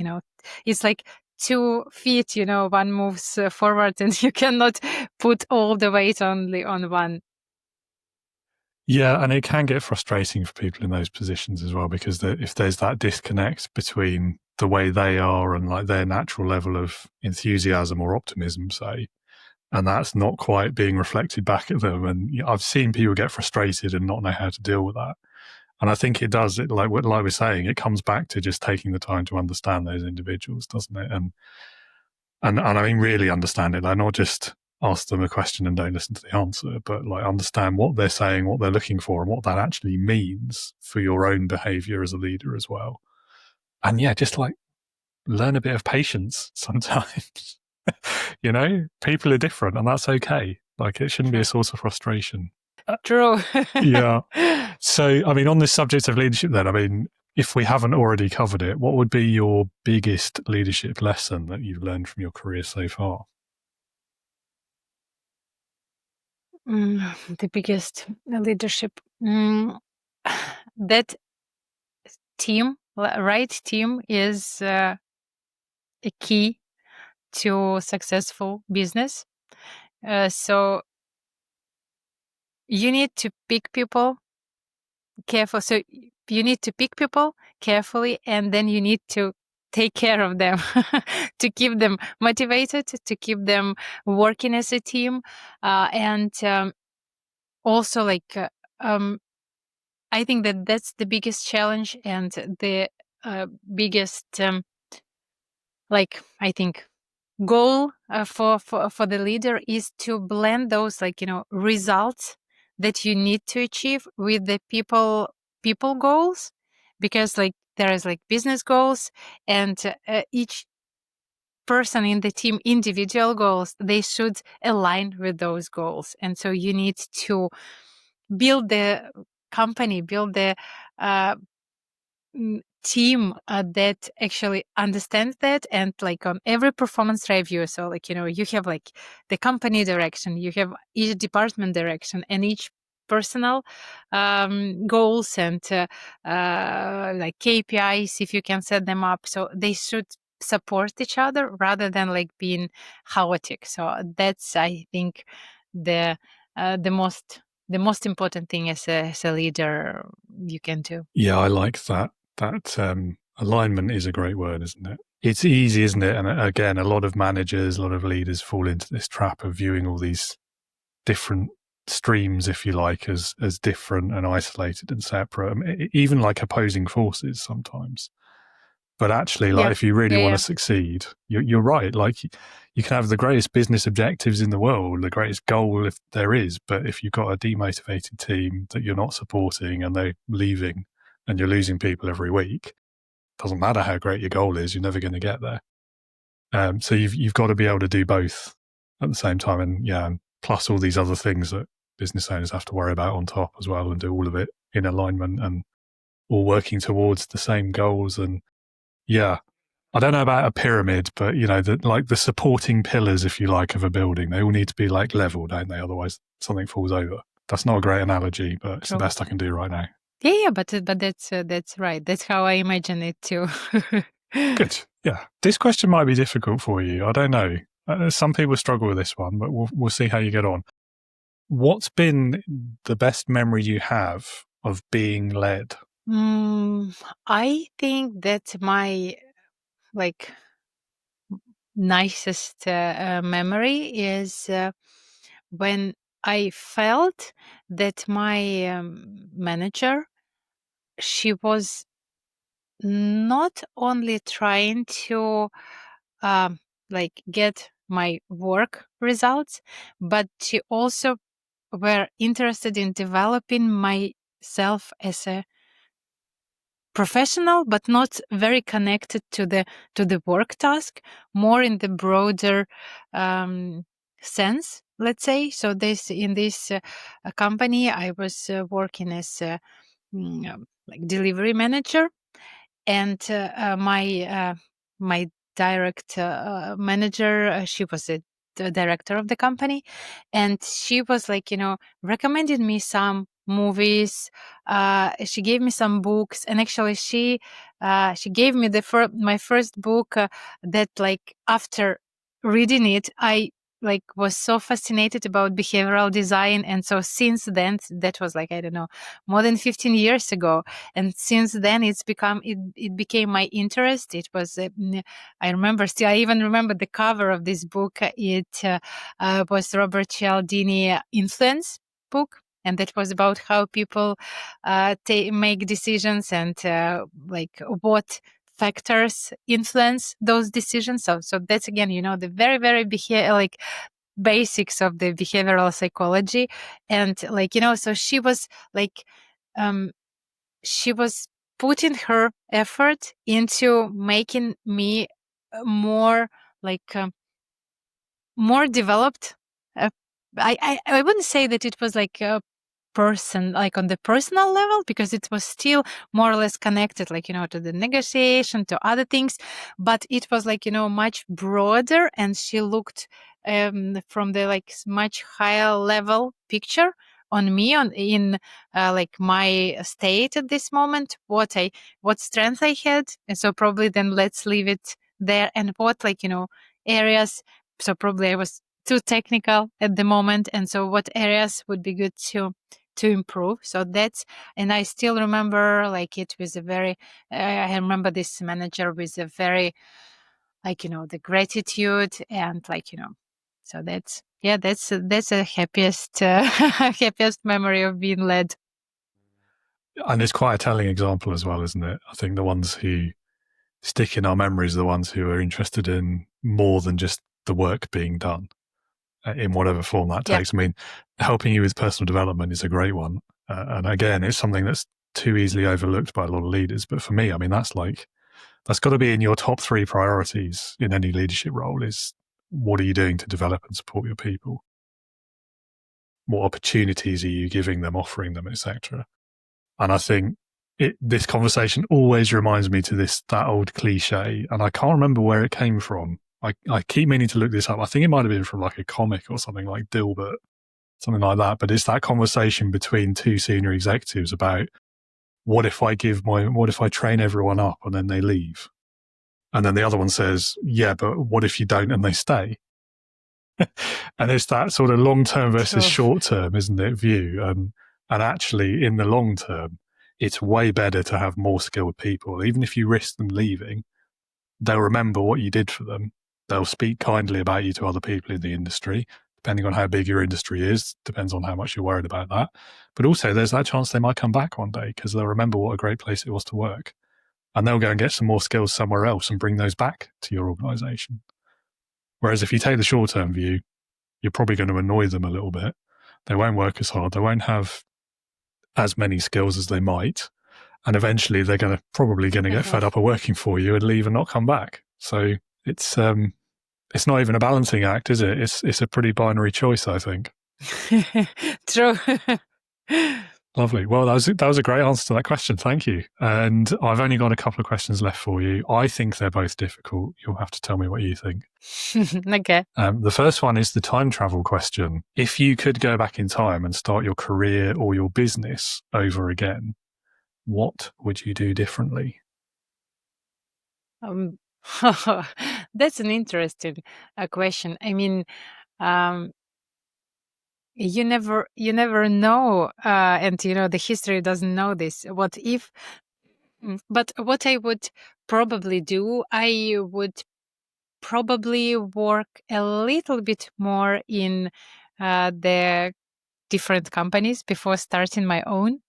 it's like 2 feet, one moves forward, and you cannot put all the weight only on one. Yeah, and it can get frustrating for people in those positions as well, because if there's that disconnect between the way they are and like their natural level of enthusiasm or optimism, say, and that's not quite being reflected back at them. And I've seen people get frustrated and not know how to deal with that. And I think it does, like we're saying, it comes back to just taking the time to understand those individuals, doesn't it? And I mean, really understand it. Like, not just ask them a question and don't listen to the answer, but like understand what they're saying, what they're looking for, and what that actually means for your own behavior as a leader as well. And yeah, just like learn a bit of patience sometimes. People are different, and that's okay. Like, it shouldn't be a source of frustration. True. Yeah. So, I mean, on this subject of leadership then, I mean, if we haven't already covered it, what would be your biggest leadership lesson that you've learned from your career so far? The biggest leadership, that right team is a key to successful business. So you need to pick people careful. So you need to pick people carefully, and then you need to take care of them to keep them motivated, to keep them working as a team, and also like I think that's the biggest challenge, and the biggest I think goal for the leader is to blend those like results that you need to achieve with the people goals, because like there is like business goals, and each person in the team individual goals, they should align with those goals. And so you need to build the company, build the team that actually understands that. And like on every performance review, so like, you have like the company direction, you have each department direction, and each personal goals, and like KPIs, if you can set them up, so they should support each other rather than like being chaotic. So that's, I think, the most important thing as a leader you can do. Yeah, I like that. That alignment is a great word, isn't it? It's easy, isn't it? And again, a lot of managers, a lot of leaders fall into this trap of viewing all these different streams, if you like, as different and isolated and separate, even like opposing forces sometimes. But actually, like, if you really want to succeed, you're right. Like, you can have the greatest business objectives in the world, the greatest goal if there is, but if you've got a demotivated team that you're not supporting and they're leaving and you're losing people every week, doesn't matter how great your goal is, you're never going to get there. So you've got to be able to do both at the same time, and plus all these other things that business owners have to worry about on top as well, and do all of it in alignment and all working towards the same goals. And I don't know about a pyramid, but the supporting pillars, if you like, of a building, they all need to be like level, don't they? Otherwise something falls over. That's not a great analogy, but it's the best I can do right now. Yeah, but that's right. That's how I imagine it too. Good. Yeah. This question might be difficult for you. I don't know. Some people struggle with this one, but we'll see how you get on. What's been the best memory you have of being led? I think that my nicest memory is when I felt that my manager, she was not only trying to get my work results, but she also were interested in developing myself as a professional, but not very connected to the work task, more in the broader sense, let's say. So in this company, I was working as a delivery manager, and my direct manager, she was the director of the company, and she was recommended me some movies. She gave me some books, and actually she gave me my first book that after reading it, I was so fascinated about behavioral design. And so since then, that was I don't know, more than 15 years ago, and since then it became my interest. It was I even remember the cover of this book. It was Robert Cialdini Influence book, and that was about how people make decisions, and what factors influence those decisions. So that's again, the very, very basics of the behavioral psychology. And so she was she was putting her effort into making me more more developed. I wouldn't say that it was a person on the personal level, because it was still more or less connected to the negotiation, to other things, but it was much broader, and she looked from the much higher level picture on me, in my state at this moment, what strength I had. And so probably then let's leave it there, and what areas. So probably I was too technical at the moment, and so what areas would be good to improve. So that's, and I still remember it was a very I remember this manager with a very the gratitude, and so that's a happiest happiest memory of being led. And it's quite a telling example as well, isn't it? I think the ones who stick in our memories are the ones who are interested in more than just the work being done, in whatever form that takes. I mean, helping you with personal development is a great one. And again, it's something that's too easily overlooked by a lot of leaders. But for me, I mean, that's got to be in your top 3 priorities in any leadership role is what are you doing to develop and support your people? What opportunities are you giving them, offering them, etc.? And I think this conversation always reminds me to that old cliche, and I can't remember where it came from. I keep meaning to look this up. I think it might have been from like a comic or something like Dilbert, something like that. But it's that conversation between 2 senior executives about what if I train everyone up and then they leave? And then the other one says, yeah, but what if you don't and they stay? And it's that sort of long-term versus short-term, isn't it, view? And actually, in the long term, it's way better to have more skilled people. Even if you risk them leaving, they'll remember what you did for them. They'll speak kindly about you to other people in the industry, depending on how big your industry is, depends on how much you're worried about that. But also, there's that chance they might come back one day because they'll remember what a great place it was to work. And they'll go and get some more skills somewhere else and bring those back to your organization. Whereas if you take the short-term view, you're probably going to annoy them a little bit. They won't work as hard. They won't have as many skills as they might. And eventually they're probably going to get fed up of working for you and leave and not come back. So it's not even a balancing act, is it? It's a pretty binary choice, I think. True. Lovely. Well, that was a great answer to that question. Thank you. And I've only got a couple of questions left for you. I think they're both difficult. You'll have to tell me what you think. Okay. The first one is the time travel question. If you could go back in time and start your career or your business over again, what would you do differently? That's an interesting question. I mean, you never know, and the history doesn't know this. What if? But what I would probably do, I would probably work a little bit more in the different companies before starting my own,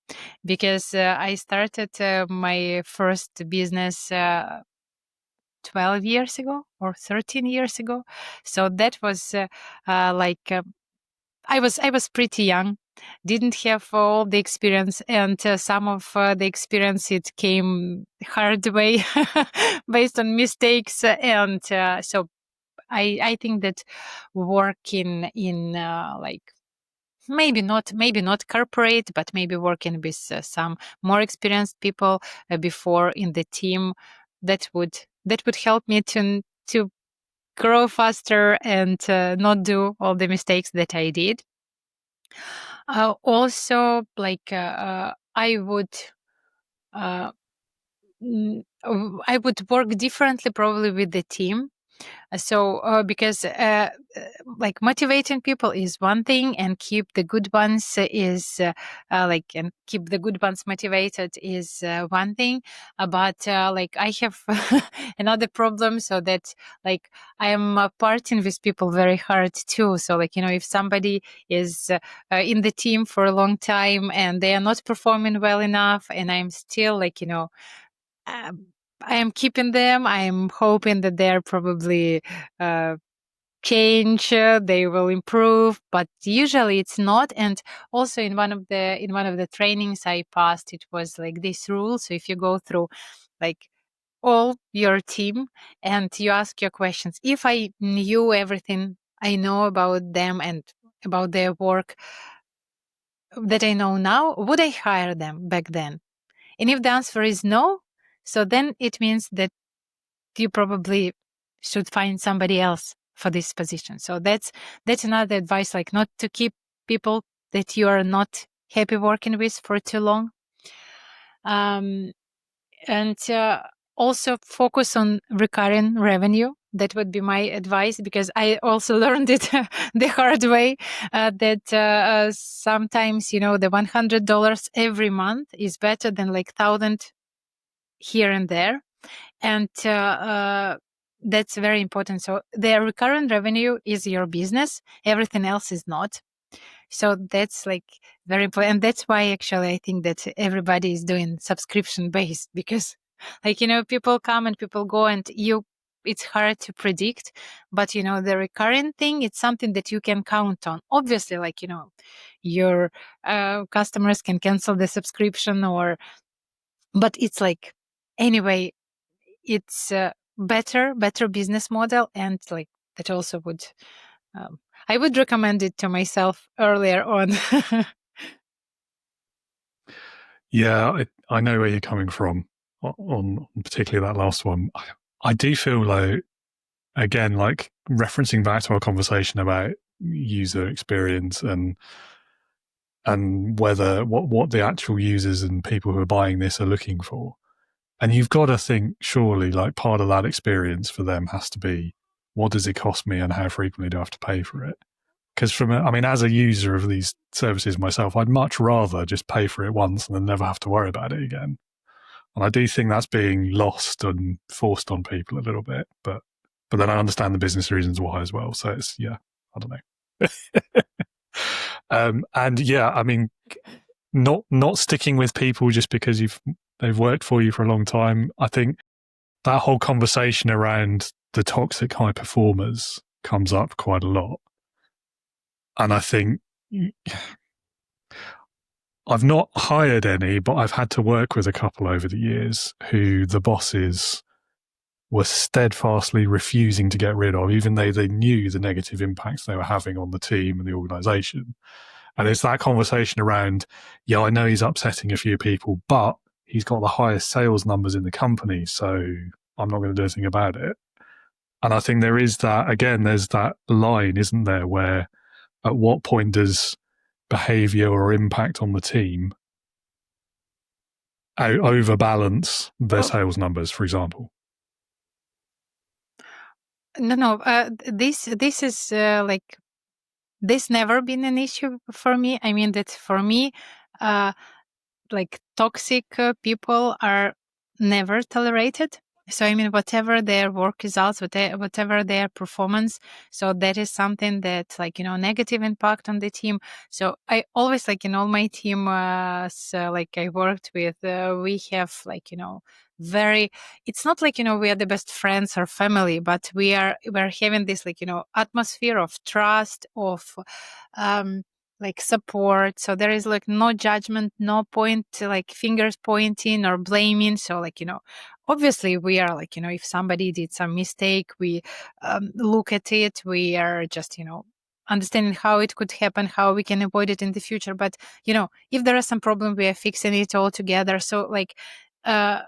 because I started my first business 12 years ago or 13 years ago. So that was I was pretty young, didn't have all the experience, and some of the experience, it came hard way based on mistakes. And so I think that working in maybe not corporate, but maybe working with some more experienced people before in the team, that would help me to grow faster and not do all the mistakes that I did. Also, I would work differently probably with the team. So because motivating people is one thing, and keep the good ones and keep the good ones motivated is one thing. But I have another problem, so that I am parting with people very hard too. So if somebody is in the team for a long time and they are not performing well enough, and I'm still I am keeping them. I am hoping that they're probably change. They will improve, but usually it's not. And also in one of the trainings I passed, it was like this rule. So if you go through all your team and you ask your questions, if I knew everything I know about them and about their work that I know now, would I hire them back then? And if the answer is no, so then it means that you probably should find somebody else for this position. So that's another advice, not to keep people that you are not happy working with for too long. And also focus on recurring revenue. That would be my advice, because I also learned it the hard way, that sometimes, the $100 every month is better than 1,000 here and there. And that's very important. So the recurrent revenue is your business. Everything else is not. So that's very important. And that's why actually I think that everybody is doing subscription based, because people come and people go, and you it's hard to predict, but the recurring thing, it's something that you can count on. Obviously, your customers can cancel the subscription, but it's anyway, it's a better business model, and that also would I would recommend it to myself earlier on. Yeah, I know where you're coming from on particularly that last one. I do feel like, again, referencing back to our conversation about user experience and whether what the actual users and people who are buying this are looking for. And you've got to think, surely, part of that experience for them has to be, what does it cost me and how frequently do I have to pay for it? Because as a user of these services myself, I'd much rather just pay for it once and then never have to worry about it again. And I do think that's being lost and forced on people a little bit. But then I understand the business reasons why as well. So it's, I don't know. And yeah, not sticking with people just because they've worked for you for a long time. I think that whole conversation around the toxic high performers comes up quite a lot. And I think I've not hired any, but I've had to work with a couple over the years who the bosses were steadfastly refusing to get rid of, even though they knew the negative impacts they were having on the team and the organization. And it's that conversation around, I know he's upsetting a few people, but he's got the highest sales numbers in the company, so I'm not going to do anything about it. And I think there is that, again, there's that line, isn't there, where at what point does behavior or impact on the team overbalance their sales numbers, for example? No, this is this never been an issue for me. I mean that for me, toxic people are never tolerated. So whatever their work results, whatever their performance, so that is something that negative impact on the team. So I always in all my team, I worked with, we have very, it's not we are the best friends or family, but we're having this atmosphere of trust, of support. So there is no judgment, no point fingers pointing or blaming. So obviously we are if somebody did some mistake, we look at it, we are just understanding how it could happen, how we can avoid it in the future. But if there is some problem, we are fixing it all together. So I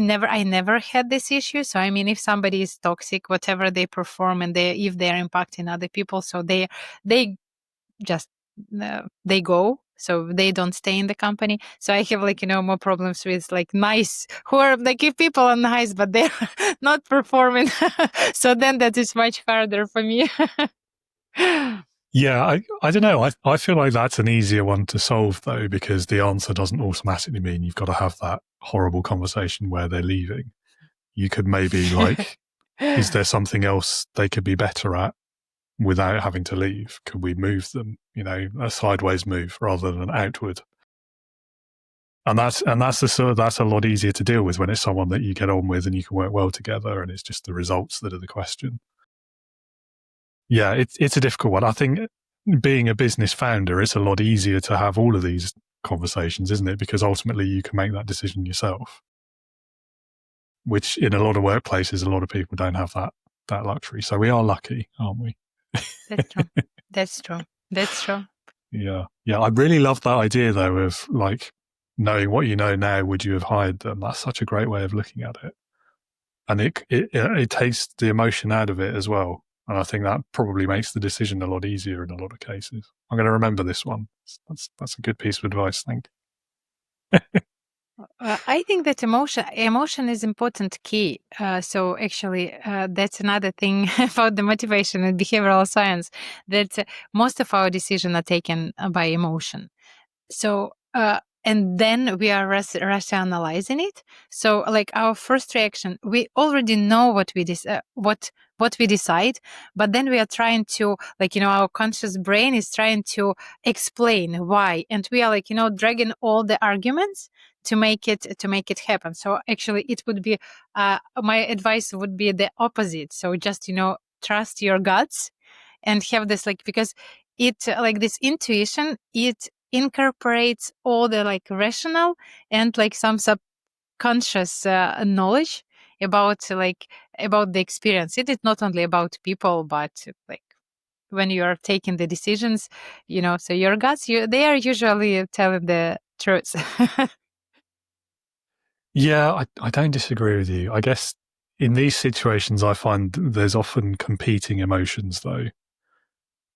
never had this issue. So if somebody is toxic, whatever they perform, and if they're impacting other people, so they just they go, so they don't stay in the company. So I have more problems with nice, who are if people are nice but they're not performing. So then that is much harder for me. Yeah, I don't know. I feel like that's an easier one to solve, though, because the answer doesn't automatically mean you've got to have that horrible conversation where they're leaving. You could maybe is there something else they could be better at without having to leave? Could we move them, a sideways move rather than outward? And that's a lot easier to deal with when it's someone that you get on with and you can work well together, and it's just the results that are the question. Yeah, it's a difficult one. I think being a business founder, it's a lot easier to have all of these conversations, isn't it? Because ultimately you can make that decision yourself, which in a lot of workplaces, a lot of people don't have that luxury. So we are lucky, aren't we? That's true. That's true. That's true. Yeah. I really love that idea, though, of knowing what you know now, would you have hired them? That's such a great way of looking at it. And it takes the emotion out of it as well. And I think that probably makes the decision a lot easier in a lot of cases. I'm going to remember this one. That's a good piece of advice. Thank you. I think that emotion is important key. So actually, that's another thing about the motivation and behavioral science, that most of our decisions are taken by emotion. So, and then we are rationalizing it. So our first reaction, we already know what we decide, but then we are trying to our conscious brain is trying to explain why, and we are dragging all the arguments to make it happen. So actually it would be my advice would be the opposite. So just trust your guts and have this because it this intuition, it incorporates all the rational and some subconscious knowledge about the experience. It is not only about people, but when you are taking the decisions, so your guts, they are usually telling the truth. Yeah, I don't disagree with you. I guess in these situations, I find there's often competing emotions, though.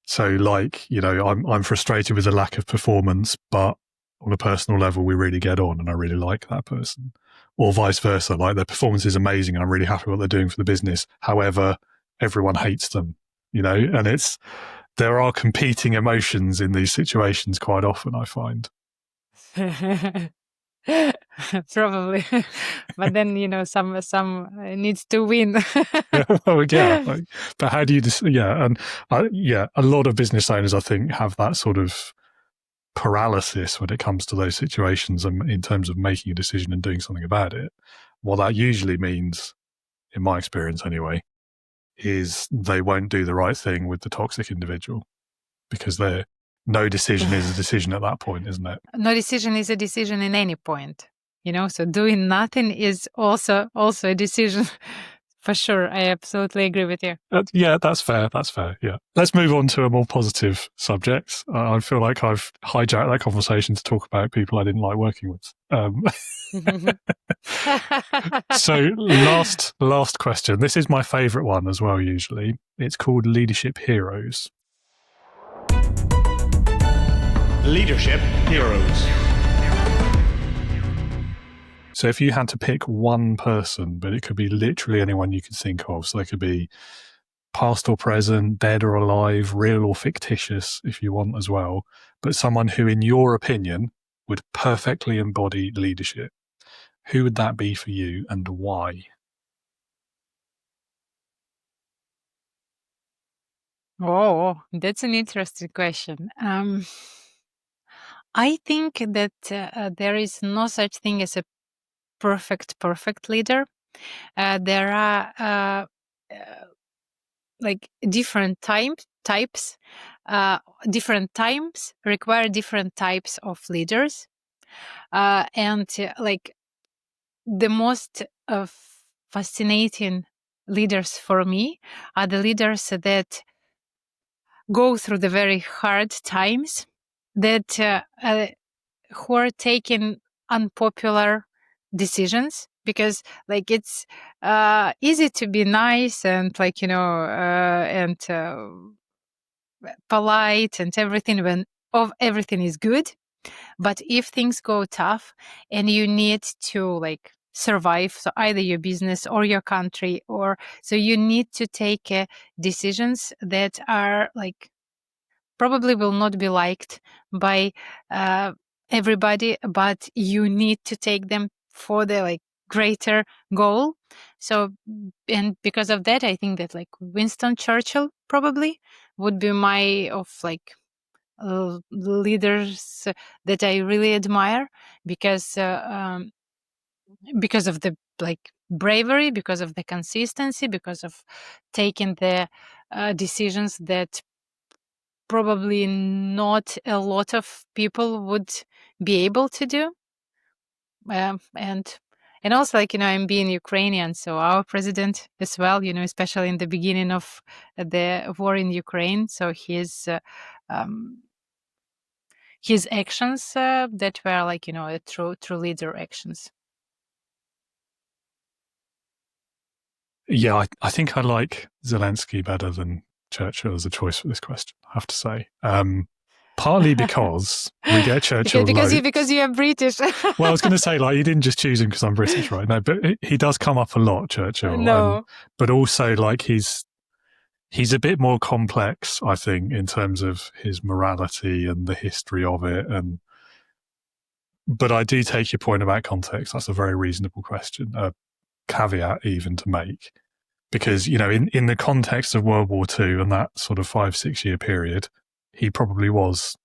So, I'm frustrated with the lack of performance, but on a personal level, we really get on, and I really like that person. Or vice versa, their performance is amazing, and I'm really happy with what they're doing for the business. However, everyone hates them, and there are competing emotions in these situations quite often, I find. Probably, but then some needs to win. Well, yeah, but how do you a lot of business owners, I think, have that sort of paralysis when it comes to those situations and in terms of making a decision and doing something about it. What that usually means, in my experience anyway, is they won't do the right thing with the toxic individual, because no decision is a decision at that point, isn't it? No decision is a decision in any point, so doing nothing is also a decision. For sure, I absolutely agree with you. Yeah, that's fair. Yeah. Let's move on to a more positive subject. I feel like I've hijacked that conversation to talk about people I didn't like working with. So last question. This is my favorite one as well, usually. It's called Leadership Heroes. Leadership Heroes. So if you had to pick one person, but it could be literally anyone you could think of, so they could be past or present, dead or alive, real or fictitious if you want as well, but someone who, in your opinion, would perfectly embody leadership, who would that be for you and why? Oh, that's an interesting question. I think that there is no such thing as a perfect leader. There are different types. Different times require different types of leaders, and the most fascinating leaders for me are the leaders that go through the very hard times, that who are taking unpopular decisions, because it's easy to be nice and and polite and everything when everything is good. But if things go tough and you need to survive, so either your business or your country, or so you need to take decisions that are probably will not be liked by everybody, but you need to take them for the greater goal. So, and because of that, I think that Winston Churchill probably would be my leaders that I really admire, because of the bravery, because of the consistency, because of taking the decisions that probably not a lot of people would be able to do. And also I'm being Ukrainian, so our president as well, especially in the beginning of the war in Ukraine, so his actions that were true leader actions. Yeah, I think I like Zelensky better than Churchill as a choice for this question, I have to say. Partly because we get Churchill because you are British. Well, I was going to say, you didn't just choose him because I'm British, right? No, but he does come up a lot, Churchill. No. But also, he's a bit more complex, I think, in terms of his morality and the history of it. But I do take your point about context. That's a very reasonable question, a caveat even to make. Because, in the context of World War II and that sort of 5-6 year period, he probably was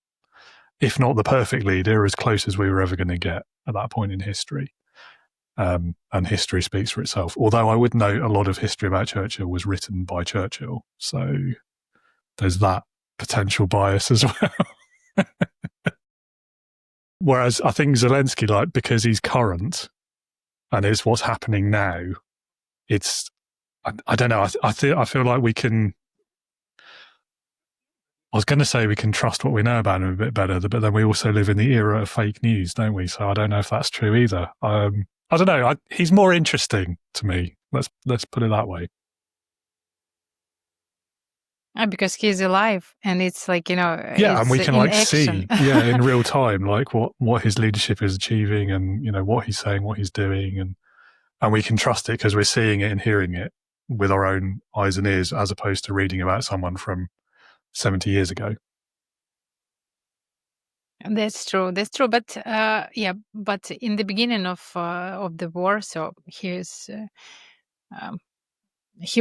if not the perfect leader, as close as we were ever going to get at that point in history. And history speaks for itself. Although I would note a lot of history about Churchill was written by Churchill. So there's that potential bias as well. Whereas I think Zelensky, like, because he's current and is what's happening now, it's, I don't know. I feel like we can, I was going to say we can trust what we know about him a bit better, but then we also live in the era of fake news, don't we? So I don't know if that's true either. I don't know. He's more interesting to me. Let's put it that way. Because he's alive, and it's like, Yeah, and we can like action. see, in real time, like what his leadership is achieving, and what he's saying, what he's doing, and we can trust it because we're seeing it and hearing it with our own eyes and ears, as opposed to reading about someone from 70 years ago. That's true. But but in the beginning of the war, so he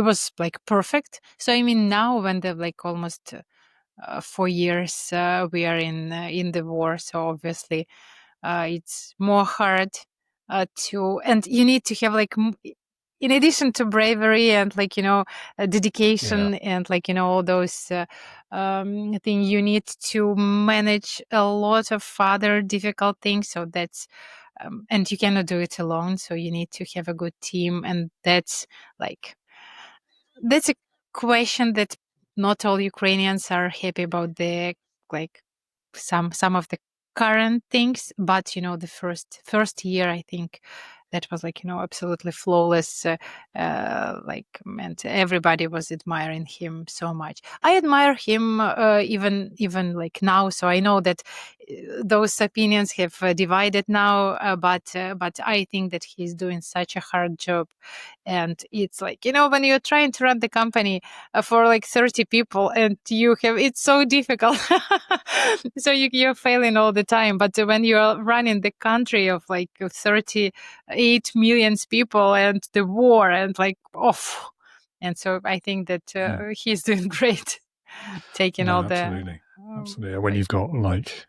was like perfect. So I mean, now when they're like almost 4 years we are in the war, so obviously it's more hard and you need to have like in addition to bravery and like dedication and like all those things, you need to manage a lot of other difficult things. So that's and you cannot do it alone, so you need to have a good team, and that's a question that not all Ukrainians are happy about, the like some of the current things, but the first year, I think that was like absolutely flawless, and everybody was admiring him so much. I admire him even like now, so I know that those opinions have divided now, but I think that he's doing such a hard job. And it's like, when you're trying to run the company for like 30 people, and it's so difficult. So you're failing all the time. But when you're running the country of like 38 million people and the war and like, and so I think that he's doing great, taking all absolutely. Absolutely. When you've got like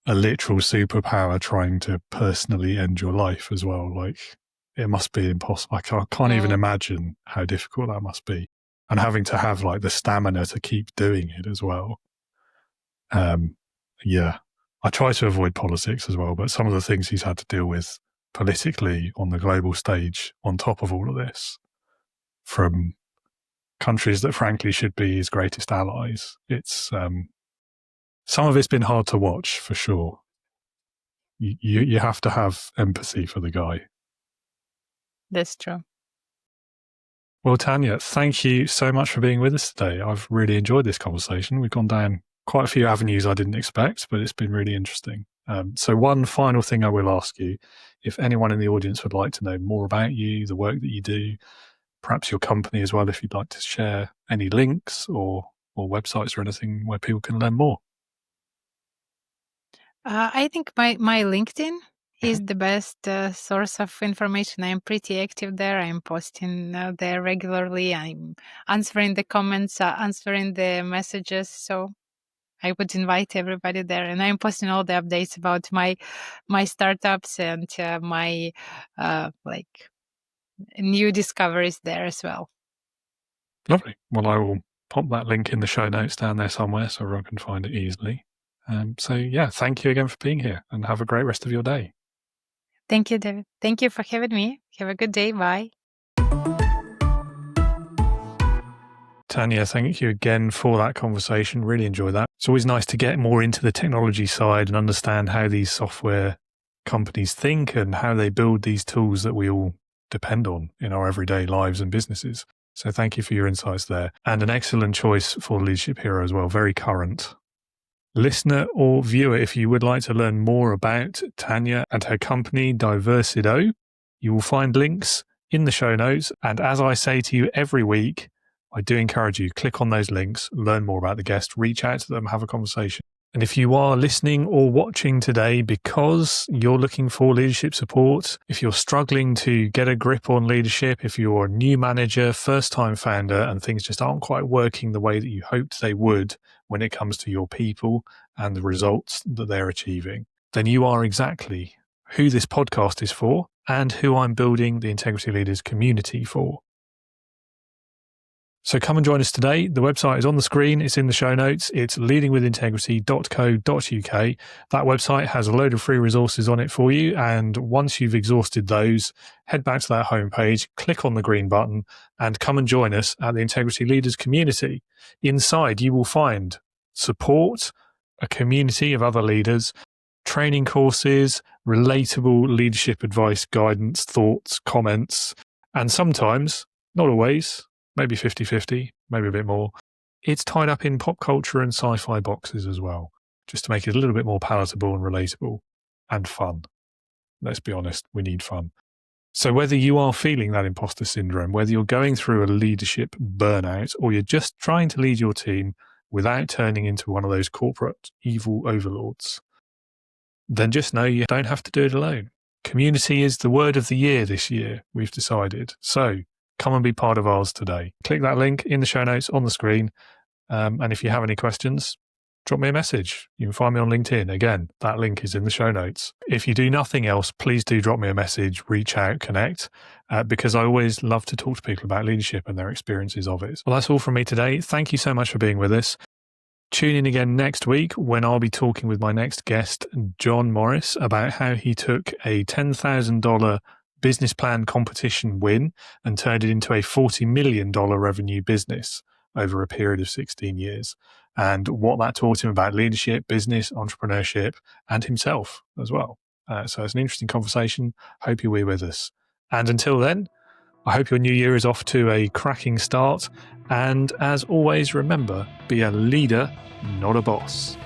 a literal superpower trying to personally end your life as well, like, it must be impossible. I can't even imagine how difficult that must be. And having to have like the stamina to keep doing it as well. I try to avoid politics as well, but some of the things he's had to deal with politically on the global stage, on top of all of this, from countries that frankly should be his greatest allies, it's some of it's been hard to watch for sure. You have to have empathy for the guy. That's true. Well, Tanya, thank you so much for being with us today. I've really enjoyed this conversation. We've gone down quite a few avenues I didn't expect, but it's been really interesting. So one final thing I will ask you, if anyone in the audience would like to know more about you, the work that you do, perhaps your company as well, if you'd like to share any links or websites or anything where people can learn more. I think my LinkedIn is the best source of information. I'm pretty active there. I'm posting there regularly. I'm answering the comments, answering the messages. So I would invite everybody there. And I'm posting all the updates about my startups and my new discoveries there as well. Lovely. Well, I will pop that link in the show notes down there somewhere so everyone can find it easily. Thank you again for being here, and have a great rest of your day. Thank you, David. Thank you for having me. Have a good day. Bye. Tanya, thank you again for that conversation. Really enjoy that. It's always nice to get more into the technology side and understand how these software companies think and how they build these tools that we all depend on in our everyday lives and businesses. So thank you for your insights there. And an excellent choice for Leadership Hero as well, very current. Listener or viewer, if you would like to learn more about Tanya and her company, Diversido, you will find links in the show notes. And as I say to you every week, I do encourage you, click on those links, learn more about the guest, reach out to them, have a conversation. And if you are listening or watching today because you're looking for leadership support, if you're struggling to get a grip on leadership, if you're a new manager, first-time founder, and things just aren't quite working the way that you hoped they would when it comes to your people and the results that they're achieving, then you are exactly who this podcast is for and who I'm building the Integrity Leaders community for. So come and join us today. The website is on the screen. It's in the show notes. It's leadingwithintegrity.co.uk. That website has a load of free resources on it for you. And once you've exhausted those, head back to that homepage, click on the green button, and come and join us at the Integrity Leaders community. Inside, you will find support, a community of other leaders, training courses, relatable leadership advice, guidance, thoughts, comments, and sometimes, not always, maybe 50-50, maybe a bit more, it's tied up in pop culture and sci-fi boxes as well, just to make it a little bit more palatable and relatable and fun. Let's be honest, we need fun. So whether you are feeling that imposter syndrome, whether you're going through a leadership burnout, or you're just trying to lead your team without turning into one of those corporate evil overlords, then just know you don't have to do it alone. Community is the word of the year this year, we've decided. So come and be part of ours today. Click that link in the show notes on the screen. And if you have any questions, drop me a message. You can find me on LinkedIn. Again, that link is in the show notes. If you do nothing else, please do drop me a message, reach out, connect, because I always love to talk to people about leadership and their experiences of it. Well, that's all from me today. Thank you so much for being with us. Tune in again next week when I'll be talking with my next guest, John Morris, about how he took a $10,000 business plan competition win and turned it into a $40 million revenue business over a period of 16 years, and what that taught him about leadership, business, entrepreneurship, and himself as well. So it's an interesting conversation. Hope you'll be with us. And until then, I hope your new year is off to a cracking start. And as always, remember, be a leader, not a boss.